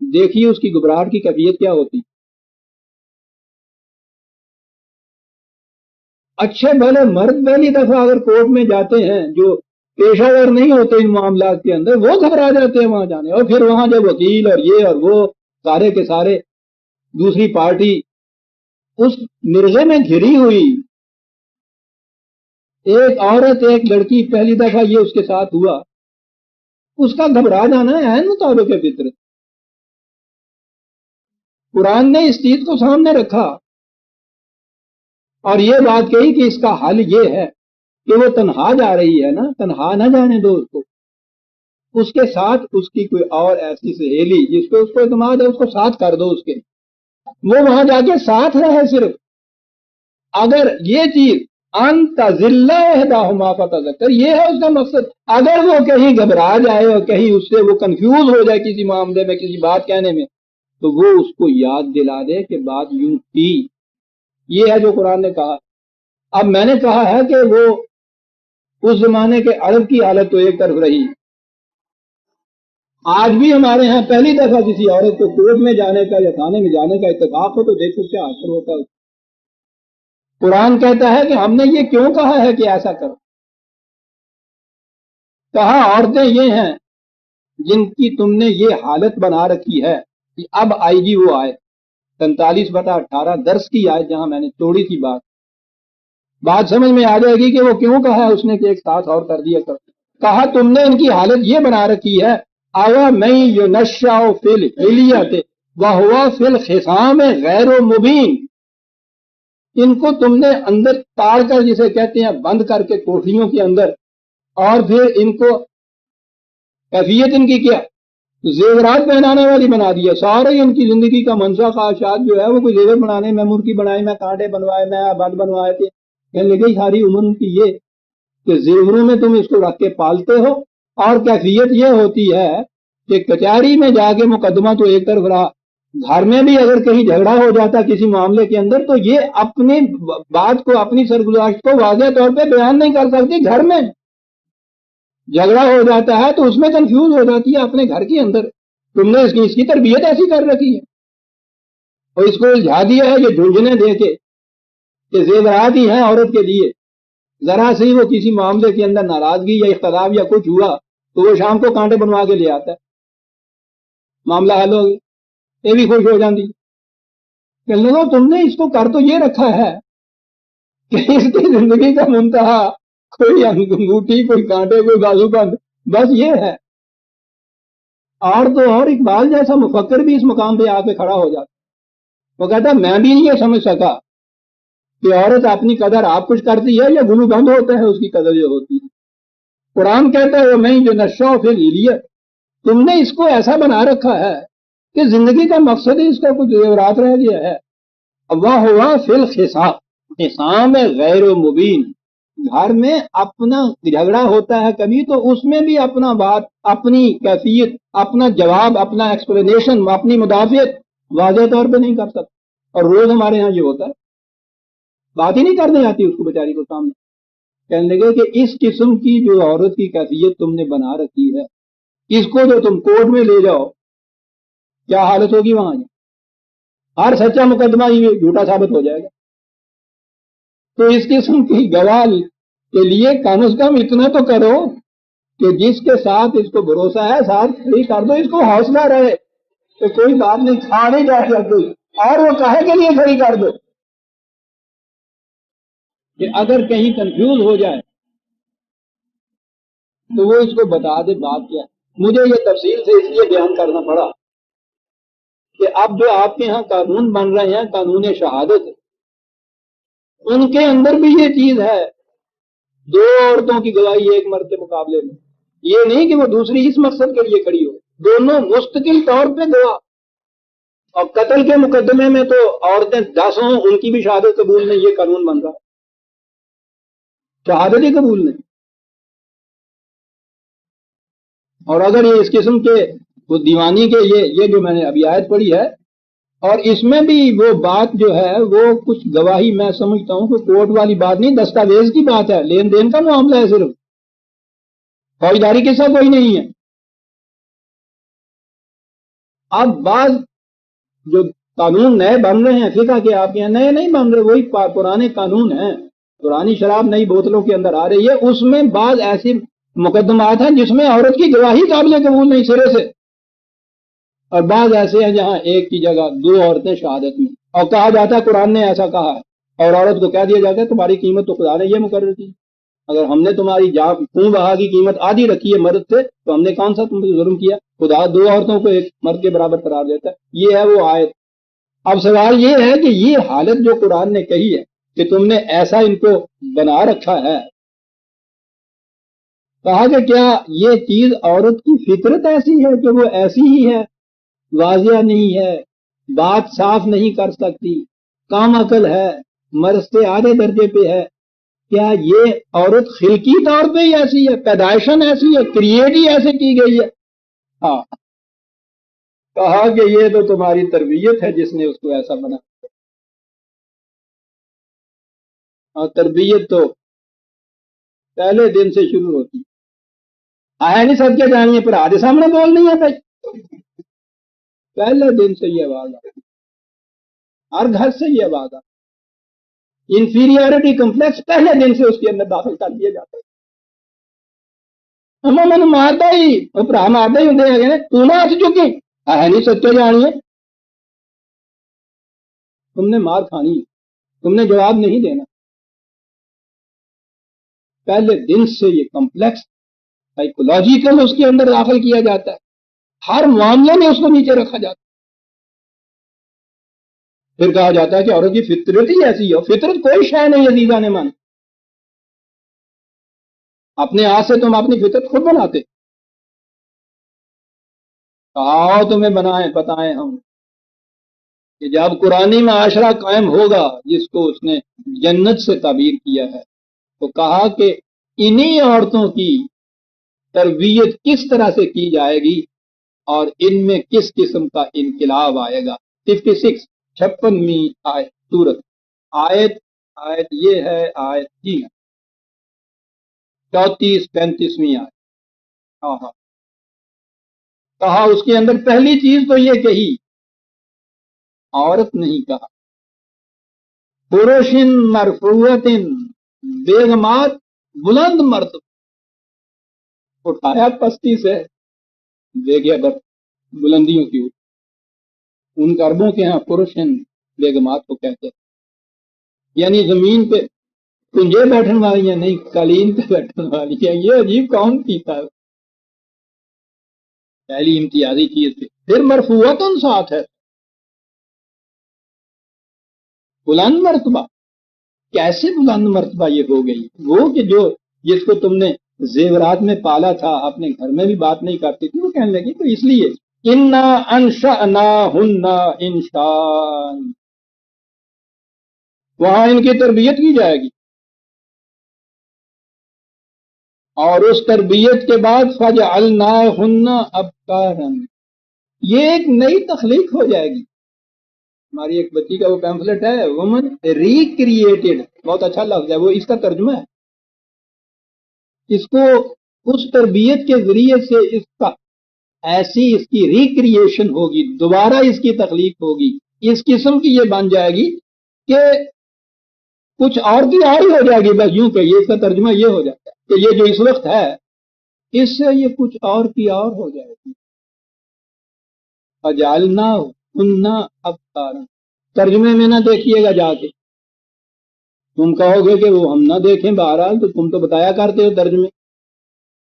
دیکھیے اس کی گھبراہٹ کی کیفیت کیا ہوتی. اچھے بھلے مرد پہلی دفعہ اگر کورٹ میں جاتے ہیں جو پیشہ ور نہیں ہوتے ان معاملات کے اندر، وہ گھبرا جاتے ہیں وہاں جانے. اور پھر وہاں جب وکیل اور یہ اور وہ سارے کے سارے دوسری پارٹی اس مرغے میں گھری ہوئی، ایک عورت ایک لڑکی پہلی دفعہ یہ اس کے ساتھ ہوا، اس کا گھبرا جانا ہے مطابق فطرت. قرآن نے اس چیز کو سامنے رکھا اور یہ بات کہی کہ اس کا حل یہ ہے کہ وہ تنہا جا رہی ہے نا، تنہا نہ جانے دو اس کو، اس کے ساتھ اس کی کوئی اور ایسی سہیلی جس پہ اس کو اعتماد ہے اس کو ساتھ کر دو اس کے، وہ وہاں جا کے ساتھ رہے. صرف اگر یہ چیز انت ذلہ احداہما فتذکر، یہ ہے اس کا مقصد. اگر وہ کہیں گھبرا جائے اور کہیں اس سے وہ کنفیوز ہو جائے کسی معاملے میں کسی بات کہنے میں، تو وہ اس کو یاد دلا دے کہ بات یوں تھی. یہ ہے جو قرآن نے کہا. اب میں نے کہا ہے کہ وہ اس زمانے کے عرب کی حالت تو ایک طرف رہی، آج بھی ہمارے ہاں پہلی دفعہ کسی عورت کو کورٹ میں جانے کا یا تھانے میں جانے کا اتفاق ہو تو دیکھو کیا اثر ہوتا ہے. قرآن کہتا ہے کہ ہم نے یہ کیوں کہا ہے کہ ایسا کرو. کہا عورتیں یہ ہیں جن کی تم نے یہ حالت بنا رکھی ہے کہ اب آئے گی وہ آئے 43/18 درس کی آیت، جہاں میں نے تھوڑی سی بات سمجھ میں آ جائے گی کہ وہ کیوں کہا ہے اس نے کہ ایک ساتھ اور کر دیا کر. کہا تم نے ان کی حالت یہ بنا رکھی ہے، آیا میں ینشأ فی الحلیۃ وہو فی الخصام غیر مبین. ان کو تم نے اندر تاڑ کر، جسے کہتے ہیں بند کر کے کوٹھیوں کے اندر، اور پھر ان کو کیفیت ان کی کیا زیورات پہنانے والی بنا دیا. سارے ان کی زندگی کا منشا خواہشات جو ہے وہ کوئی زیور بنانے، میں مرغی بنائی، میں کانٹے بنوائے، میں بند بنوائے تھے. کہنے لگے ساری عمر کی یہ کہ زیوروں میں تم اس کو رکھ کے پالتے ہو. اور کیفیت یہ ہوتی ہے کہ کچہری میں جا کے مقدمہ تو ایک طرف رہا، گھر میں بھی اگر کہیں جھگڑا ہو جاتا کسی معاملے کے اندر تو یہ اپنی بات کو، اپنی سرگزاشت کو واضح طور پہ بیان نہیں کر سکتی. گھر میں جھگڑا ہو جاتا ہے تو اس میں کنفیوز ہو جاتی ہے اپنے گھر کے اندر. تم نے اس کی تربیت ایسی کر رکھی ہے اور اس کو الجھا دیا ہے یہ جھنجھنے دے کے کہ زیورات ہی ہیں عورت کے لیے. ذرا سے وہ کسی معاملے کے اندر ناراضگی یا اختلاف یا کچھ ہوا تو وہ شام کو کانٹے بنوا کے لے آتا ہے، معاملہ حل ہو گیا، یہ بھی خوش ہو جاتی. کہنے لگو تم نے اس کو کر تو یہ رکھا ہے کہ اس کی زندگی کا منتہا کوئی انگوٹھی، کوئی کانٹے، کوئی بازو بند، بس یہ ہے. اور تو اور اقبال جیسا مفکر بھی اس مقام پہ آ کے کھڑا ہو جاتا. وہ کہتا میں بھی نہیں یہ سمجھ سکا کہ عورت اپنی قدر آپ کچھ کرتی ہے یا گلو بند ہوتا ہے اس کی قدر جو ہوتی ہے. قرآن کہتا ہے میں جو نشہ فی الحلیۃ، تم نے اس کو ایسا بنا رکھا ہے کہ زندگی کا مقصد ہی اس کا کچھ زیورات رہ گیا ہے. وہو فی الخصام، خصام غیر مبین. گھر میں اپنا جھگڑا ہوتا ہے کبھی تو اس میں بھی اپنا بات، اپنی کیفیت، اپنا جواب، اپنا ایکسپلینیشن، اپنی مدافعت واضح طور پہ نہیں کر سکتا. اور روز ہمارے ہاں یہ ہوتا ہے، بات ہی نہیں کرنے آتی اس کو بیچاری کو سامنے. کہنے لگے کہ اس قسم کی جو عورت کی کیفیت تم نے بنا رکھی ہے، اس کو جو تم کورٹ میں لے جاؤ کیا حالت ہوگی وہاں؟ ہر سچا مقدمہ یہ جھوٹا ثابت ہو جائے گا. تو اس قسم کی گواہ کے لیے کم از کم اتنا تو کرو کہ جس کے ساتھ اس کو بھروسہ ہے ساتھ کھڑی کر دو، اس کو حوصلہ رہے کہ کوئی بات نہیں، کھا نہیں جا سکتی، اور وہ کہے کے لیے کھڑی کر دو کہ اگر کہیں کنفیوز ہو جائے تو وہ اس کو بتا دے بات کیا ہے. مجھے یہ تفصیل سے اس لیے بیان کرنا پڑا کہ اب جو آپ کے ہاں قانون بن رہے ہیں، قانون شہادت، ان کے اندر بھی یہ چیز ہے، دو عورتوں کی گواہی ایک مرد کے مقابلے میں. یہ نہیں کہ وہ دوسری اس مقصد کے لیے کھڑی ہو، دونوں مستقل طور پہ گواہ. اور قتل کے مقدمے میں تو عورتیں 10 ہوں، ان کی بھی شہادت قبول نہیں، یہ قانون بن رہا، شہادت ہی قبول نہیں. اور اگر یہ اس قسم کے وہ دیوانی کے یہ جو میں نے ابھی آیت پڑھی ہے، اور اس میں بھی وہ بات جو ہے وہ کچھ گواہی میں سمجھتا ہوں کہ کورٹ والی بات نہیں، دستاویز کی بات ہے، لین دین کا معاملہ ہے، صرف فوجداری قصہ کوئی نہیں ہے. اب بعض جو قانون نئے بن رہے ہیں فقہ کے آپ کے یہاں نئے نہیں بن رہے، وہی پرانے قانون ہیں. پرانی شراب نئی بوتلوں کے اندر آ رہی ہے، اس میں بعض ایسی مقدمات ہیں جس میں عورت کی گواہی قابل قبول نہیں سرے سے، اور بعض ایسے ہیں جہاں ایک کی جگہ دو عورتیں شہادت میں، اور کہا جاتا ہے قرآن نے ایسا کہا ہے، اور عورت کو کہہ دیا جاتا ہے تمہاری قیمت تو خدا نے یہ مقرر کی، اگر ہم نے تمہاری خون بہا کی قیمت آدھی رکھی ہے مرد سے تو ہم نے کون سا تم سے ظلم کیا؟ خدا دو عورتوں کو ایک مرد کے برابر قرار دیتا ہے. یہ ہے وہ آیت. اب سوال یہ ہے کہ یہ حالت جو قرآن نے کہی ہے کہ تم نے ایسا ان کو بنا رکھا ہے، کہا کہ کیا یہ چیز عورت کی فطرت ایسی ہے کہ وہ ایسی ہی ہے، واضح نہیں ہے، بات صاف نہیں کر سکتی، کم عقل ہے، مرد سے آدھے درجے پہ ہے؟ کیا یہ عورت خلقی طور پہ ہی ایسی ہے، پیدائشن ایسی ہے، کریٹ ہی ایسے کی گئی ہے؟ ہاں، کہا کہ یہ تو تمہاری تربیت ہے جس نے اس کو ایسا بنا. اور تربیت تو پہلے دن سے شروع ہوتی آیا نہیں، سب کے جانیے پر آدھے سامنے بول نہیں ہے بھائی. پہلے دن سے یہ آواز آتی، ہر گھر سے یہ آواز آتی. انفیریورٹی کمپلیکس پہلے دن سے اس کے اندر داخل کر دیا جاتا ہے. ہم مارتا ہی برا مارتا ہی ہوں، تو نہ آ چکی ہے نہیں، سچے جانیے تم نے مار کھانی، تم نے جواب نہیں دینا. پہلے دن سے یہ کمپلیکس سائیکولوجیکل اس کے اندر داخل کیا جاتا ہے، ہر معاملے میں اس کو نیچے رکھا جاتا ہے. پھر کہا جاتا ہے کہ عورت کی فطرت ہی ایسی ہے. فطرت کوئی شے نہیں عزیزہ نے مان، اپنے ہاتھ سے تم اپنی فطرت خود بناتے. کہا تمہیں بنائیں بتائیں ہم کہ جب قرآنی معاشرہ قائم ہوگا جس کو اس نے جنت سے تعبیر کیا ہے، تو کہا کہ انہی عورتوں کی تربیت کس طرح سے کی جائے گی اور ان میں کس قسم کا انقلاب آئے گا. 56 56ویں آیت سورت، آیت یہ ہے، آیت جی 34 35ویں آیت. ہاں ہاں، کہا اس کے اندر پہلی چیز تو یہ کہی، عورت نہیں کہا. فروشن مرفوعتن، بیگمات بلند مرتبہ، اٹھایا پستی سے دے گیا بلندیوں کی اوپر. ان عربوں کے ہاں فروشن بیگمات کو کہتے ہیں، یعنی زمین پہ کنجے بیٹھنے والی ہیں، نہیں قالین پہ بیٹھنے والی ہیں. یہ عجیب کون پیتا ہے؟ پہلی امتیازی چیز تھی. پھر مرفوعتن ساتھ ہے، بلند مرتبہ. کیسے بلند مرتبہ یہ ہو گئی؟ وہ کہ جو جس کو تم نے زیورات میں پالا تھا، اپنے گھر میں بھی بات نہیں کرتی تھی، وہ کہنے لگی تو اس لیے انا انشأناہن انشاء، وہاں ان کی تربیت کی جائے گی. اور اس تربیت کے بعد فجعلناہن ابکارا، یہ ایک نئی تخلیق ہو جائے گی. ہماری ایک بچی کا وہ پیمفلٹ ہے، وومن ریکریٹڈ، بہت اچھا لفظ ہے وہ، اس کا ترجمہ ہے. اس کو اس تربیت کے ذریعے سے اس کا ایسی اس کی ریکریشن ہوگی، دوبارہ اس کی تخلیق ہوگی، اس قسم کی یہ بن جائے گی کہ کچھ اور کی اور ہی ہو جائے گی. بس یوں کہیے، اس کا ترجمہ یہ ہو جاتا ہے کہ یہ جو اس وقت ہے اس سے یہ کچھ اور کی اور ہو جائے گی. فجعلناہن ابکارا، ترجمے میں نہ دیکھیے گا جا کے، تم کہو گے کہ وہ ہم نہ دیکھیں، بہرحال تو تم تو بتایا کرتے ہو، ترجمے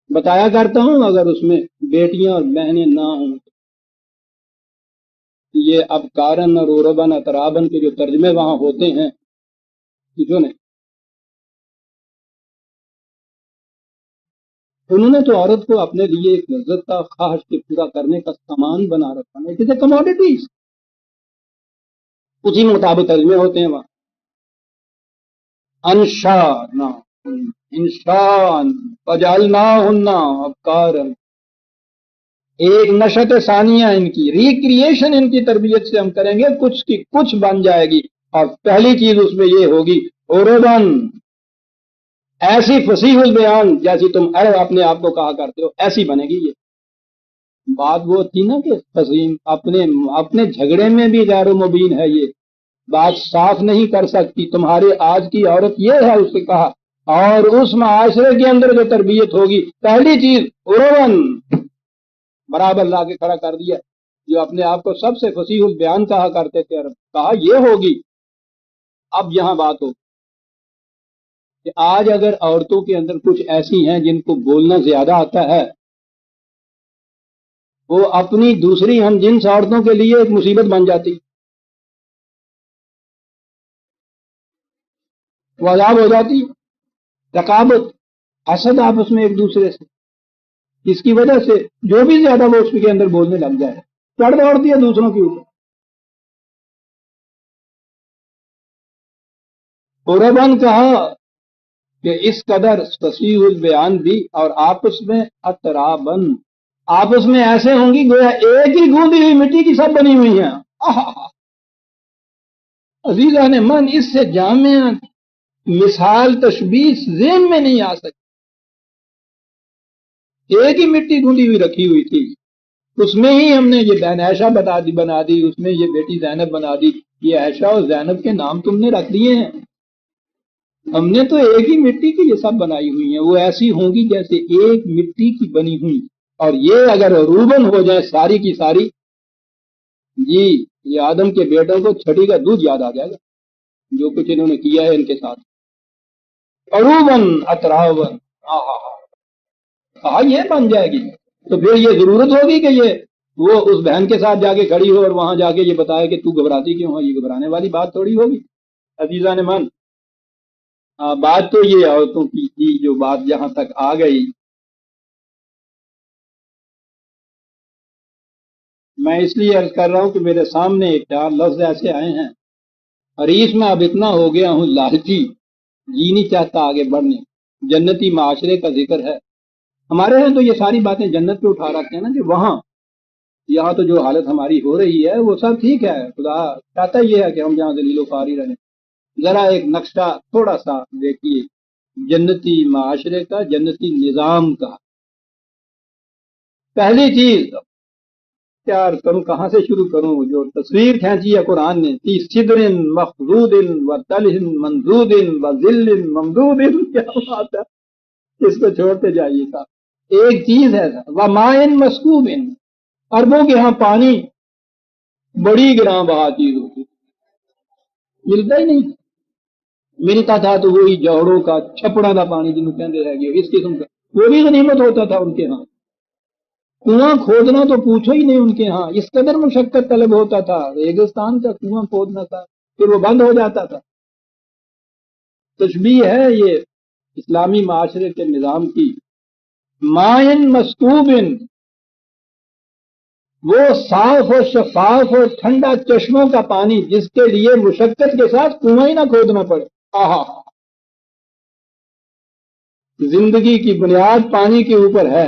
بتایا کرتا ہوں، اگر اس میں بیٹیاں اور بہنیں نہ ہوں. یہ ابکارن اور عربن اترابن کے جو ترجمے وہاں ہوتے ہیں، جو نے انہوں نے تو عورت کو اپنے لیے ایک لذت کا خواہش کے پورا کرنے کا سامان بنا رکھا ہے، کسی کموڈیٹیز، اسی مطابق ترجمے ہوتے ہیں وہاں. انشاء انشان فجعلناہن ابکارا، ایک نشت ثانیہ ان کی ریکریشن ان کی تربیت سے ہم کریں گے، کچھ کی کچھ بن جائے گی. اور پہلی چیز اس میں یہ ہوگی عربن، ایسی فصیح البیان جیسی تم اپنے آپ کو کہا کرتے ہو، ایسی بنے گی یہ. بات وہ تھی نا کہ فصیم اپنے اپنے جھگڑے میں بھی غیر مبین ہے، یہ بات صاف نہیں کر سکتی، تمہاری آج کی عورت یہ ہے، اس نے کہا۔ اور اس معاشرے کے اندر جو تربیت ہوگی، پہلی چیز عروان برابر لا کے کھڑا کر دیا، جو اپنے آپ کو سب سے فصیح البیان کہا کرتے تھے، کہا یہ ہوگی۔ اب یہاں بات ہو کہ آج اگر عورتوں کے اندر کچھ ایسی ہیں جن کو بولنا زیادہ آتا ہے، وہ اپنی دوسری ہم جنس عورتوں کے لیے ایک مصیبت بن جاتی، وہ عذاب ہو جاتی، رقابت، حسد آپس میں ایک دوسرے سے، اس کی وجہ سے جو بھی زیادہ وہ اس کے اندر بولنے لگ جائے، چڑھ دوڑتی ہے دوسروں کے اوپر۔ قربان کہا کہ اس قدر فصیح البیان بھی، اور آپس میں اترابن، آپس میں ایسے ہوں گی گویا ایک ہی گوندی ہوئی مٹی کی سب بنی ہوئی ہیں۔ عزیزان من، اس سے جامع مثال تشبیہ ذہن میں نہیں آ سکتی۔ ایک ہی مٹی گوندی ہوئی رکھی ہوئی تھی، اس میں ہی ہم نے یہ بہن عائشہ بنا دی، اس میں یہ بیٹی زینب بنا دی، یہ عائشہ اور زینب کے نام تم نے رکھ دیے ہیں، ہم نے تو ایک ہی مٹی کی یہ سب بنائی ہوئی ہیں۔ وہ ایسی ہوں گی جیسے ایک مٹی کی بنی ہوئی، اور یہ اگر روبن ہو جائے ساری کی ساری، جی یہ آدم کے بیٹوں کو چھٹی کا دودھ یاد آ جائے گا، جو کچھ انہوں نے کیا ہے ان کے ساتھ۔ عروبن اتراون، یہ بن جائے گی، تو پھر یہ ضرورت ہوگی کہ یہ وہ اس بہن کے ساتھ جا کے کھڑی ہو اور وہاں جا کے یہ بتائے کہ تو گھبراتی کیوں ہے، یہ گھبرانے والی بات تھوڑی ہوگی۔ عزیزان من، بات تو یہ عورتوں کی تھی، جو بات جہاں تک آ گئی، میں اس لیے عرض کر رہا ہوں کہ میرے سامنے ایک چار لفظ ایسے آئے ہیں، حریص میں اب اتنا ہو گیا ہوں، لالچی، جی نہیں چاہتا آگے بڑھنے، جنتی معاشرے کا ذکر ہے ہمارے ہیں، تو یہ ساری باتیں جنت پہ اٹھا رکھتے ہیں نا، کہ وہاں یہاں تو جو حالت ہماری ہو رہی ہے وہ سب ٹھیک ہے، خدا چاہتا یہ ہے کہ ہم جہاں ذلیل و خواری رہیں۔ ذرا ایک نقشہ تھوڑا سا دیکھیے جنتی معاشرے کا، جنتی نظام کا۔ پہلی چیز کیا کروں، کہاں سے شروع کروں؟ جو تصویر کھینچی ہے قرآن نے، فی صدر مخضود و طلح منضود و ظل ممدود، کیا بات ہے، اس کو چھوڑتے جائیے گا۔ ایک چیز ہے وماء مسکوب، اربوں کے ہاں پانی بڑی گراں بہا چیز ہوتی، ملتا ہی نہیں، ملتا تھا تو وہی جوڑوں کا چھپڑا کا پانی جنہوں کہتے رہ گئے، اس قسم کا، وہ بھی غنیمت ہوتا تھا ان کے ہاں۔ کنواں کھودنا تو پوچھو ہی نہیں ان کے ہاں، اس قدر مشقت طلب ہوتا تھا، ریگستان کا کنواں کھودنا تھا، پھر وہ بند ہو جاتا تھا۔ تشبیہ ہے یہ اسلامی معاشرے کے نظام کی۔ مائن مسکوب، وہ صاف اور شفاف اور ٹھنڈا چشموں کا پانی جس کے لیے مشقت کے ساتھ کنواں ہی نہ کھودنا پڑے۔ زندگی کی بنیاد پانی کے اوپر ہے،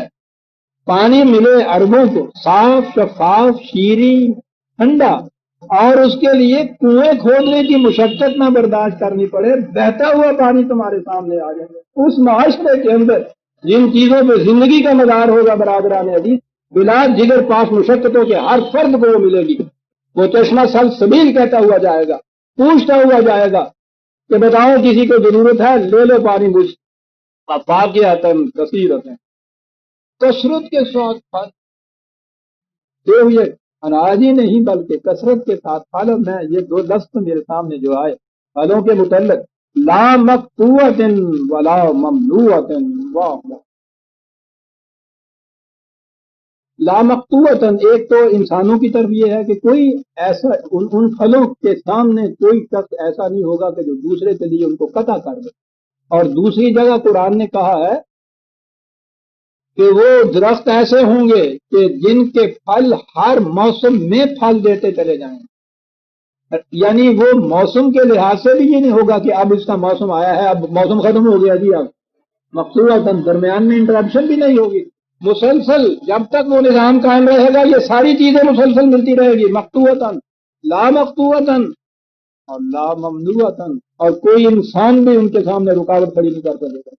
پانی ملے اربوں کو، صاف شفاف شیریں ٹھنڈا، اور اس کے لیے کنویں کھودنے کی مشقت نہ برداشت کرنی پڑے، بہتا ہوا پانی تمہارے سامنے آ جائے۔ اس معاشرے کے اندر جن چیزوں پہ زندگی کا مدار ہوگا برادران عزیز، بلا جگر پاس مشقتوں کے ہر فرد کو وہ ملے گی۔ وہ چشمہ سلسبیل کہتا ہوا جائے گا، پوچھتا ہوا جائے گا کہ بتاؤ کسی کو ضرورت ہے، لے لو پانی مجھ فاقیہۃ کثیرۃ، کثرت کے ساتھ پھل دے ہوئے، اناج ہی نہیں بلکہ کثرت کے ساتھ پھل۔ میں یہ دو لفظ میرے سامنے جو آئے پھلوں کے متعلق، لا مقطوعۃ ولا ممنوعۃ، واہ لا مقطوعۃ، ایک تو انسانوں کی طرف یہ ہے کہ کوئی ایسا ان پھلوں کے سامنے کوئی شخص ایسا نہیں ہوگا کہ جو دوسرے کے لیے ان کو قطع کر دے، اور دوسری جگہ قرآن نے کہا ہے کہ وہ درخت ایسے ہوں گے کہ جن کے پھل ہر موسم میں پھل دیتے چلے جائیں، یعنی وہ موسم کے لحاظ سے بھی یہ نہیں ہوگا کہ اب اس کا موسم آیا ہے، اب موسم ختم ہو گیا جی، اب مقصوداً درمیان میں انٹرپشن بھی نہیں ہوگی، مسلسل جب تک وہ نظام قائم رہے گا یہ ساری چیزیں مسلسل ملتی رہے گی، مقطوعتاً لا مقطوعتاً اور لا ممنوعتاً، اور کوئی انسان بھی ان کے سامنے رکاوٹ کھڑی نہیں کر سکے گا۔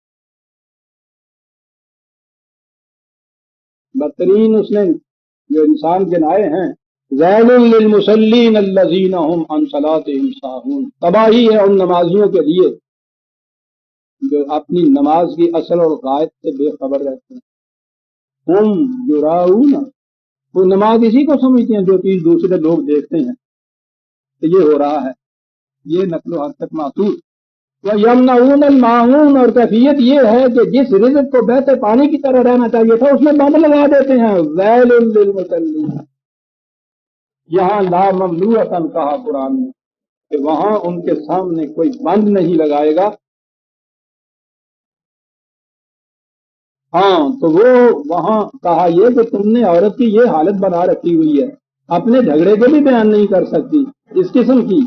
بدترین اس نے جو انسان گنائے ہیں، ویل للمصلین الذین هم عن صلاتهم ساہون، تباہی ہے ان نمازیوں کے لیے جو اپنی نماز کی اصل اور غائب سے بے خبر رہتے ہیں۔ ہم یراؤن، وہ نماز اسی کو سمجھتے ہیں جو چیز دوسرے لوگ دیکھتے ہیں کہ یہ ہو رہا ہے، یہ نقل و حرکت محسوس۔ وَيَمْنَعُونَ الْمَاعُونَ، اور کیفیت یہ ہے کہ جس رزق کو بہتے پانی کی طرح رہنا چاہیے تھا اس میں بند لگا دیتے ہیں۔ وَيْلٌ لِّلْمُصَلِّينَ، یہاں لا ممنوعتاً کہا قرآن نے کہ وہاں ان کے سامنے کوئی بند نہیں لگائے گا۔ ہاں تو وہ وہاں کہا یہ کہ تم نے عورت کی یہ حالت بنا رکھی ہوئی ہے، اپنے جھگڑے کو بھی بیان نہیں کر سکتی اس قسم کی،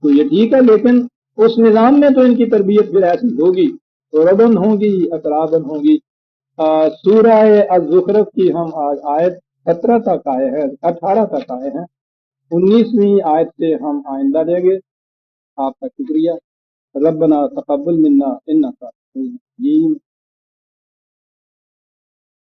تو یہ ٹھیک ہے، لیکن اس نظام میں تو ان کی تربیت پھر ایسی ہوگی، ردن ہوگی، اطرابن ہوگی۔ سورہ الزخرف کی ہم آج آیت 17 تک آئے ہیں، 18 تک آئے ہیں، 19ویں آیت سے ہم آئندہ لیں گے۔ آپ کا شکریہ۔ ربنا تقبل منا انک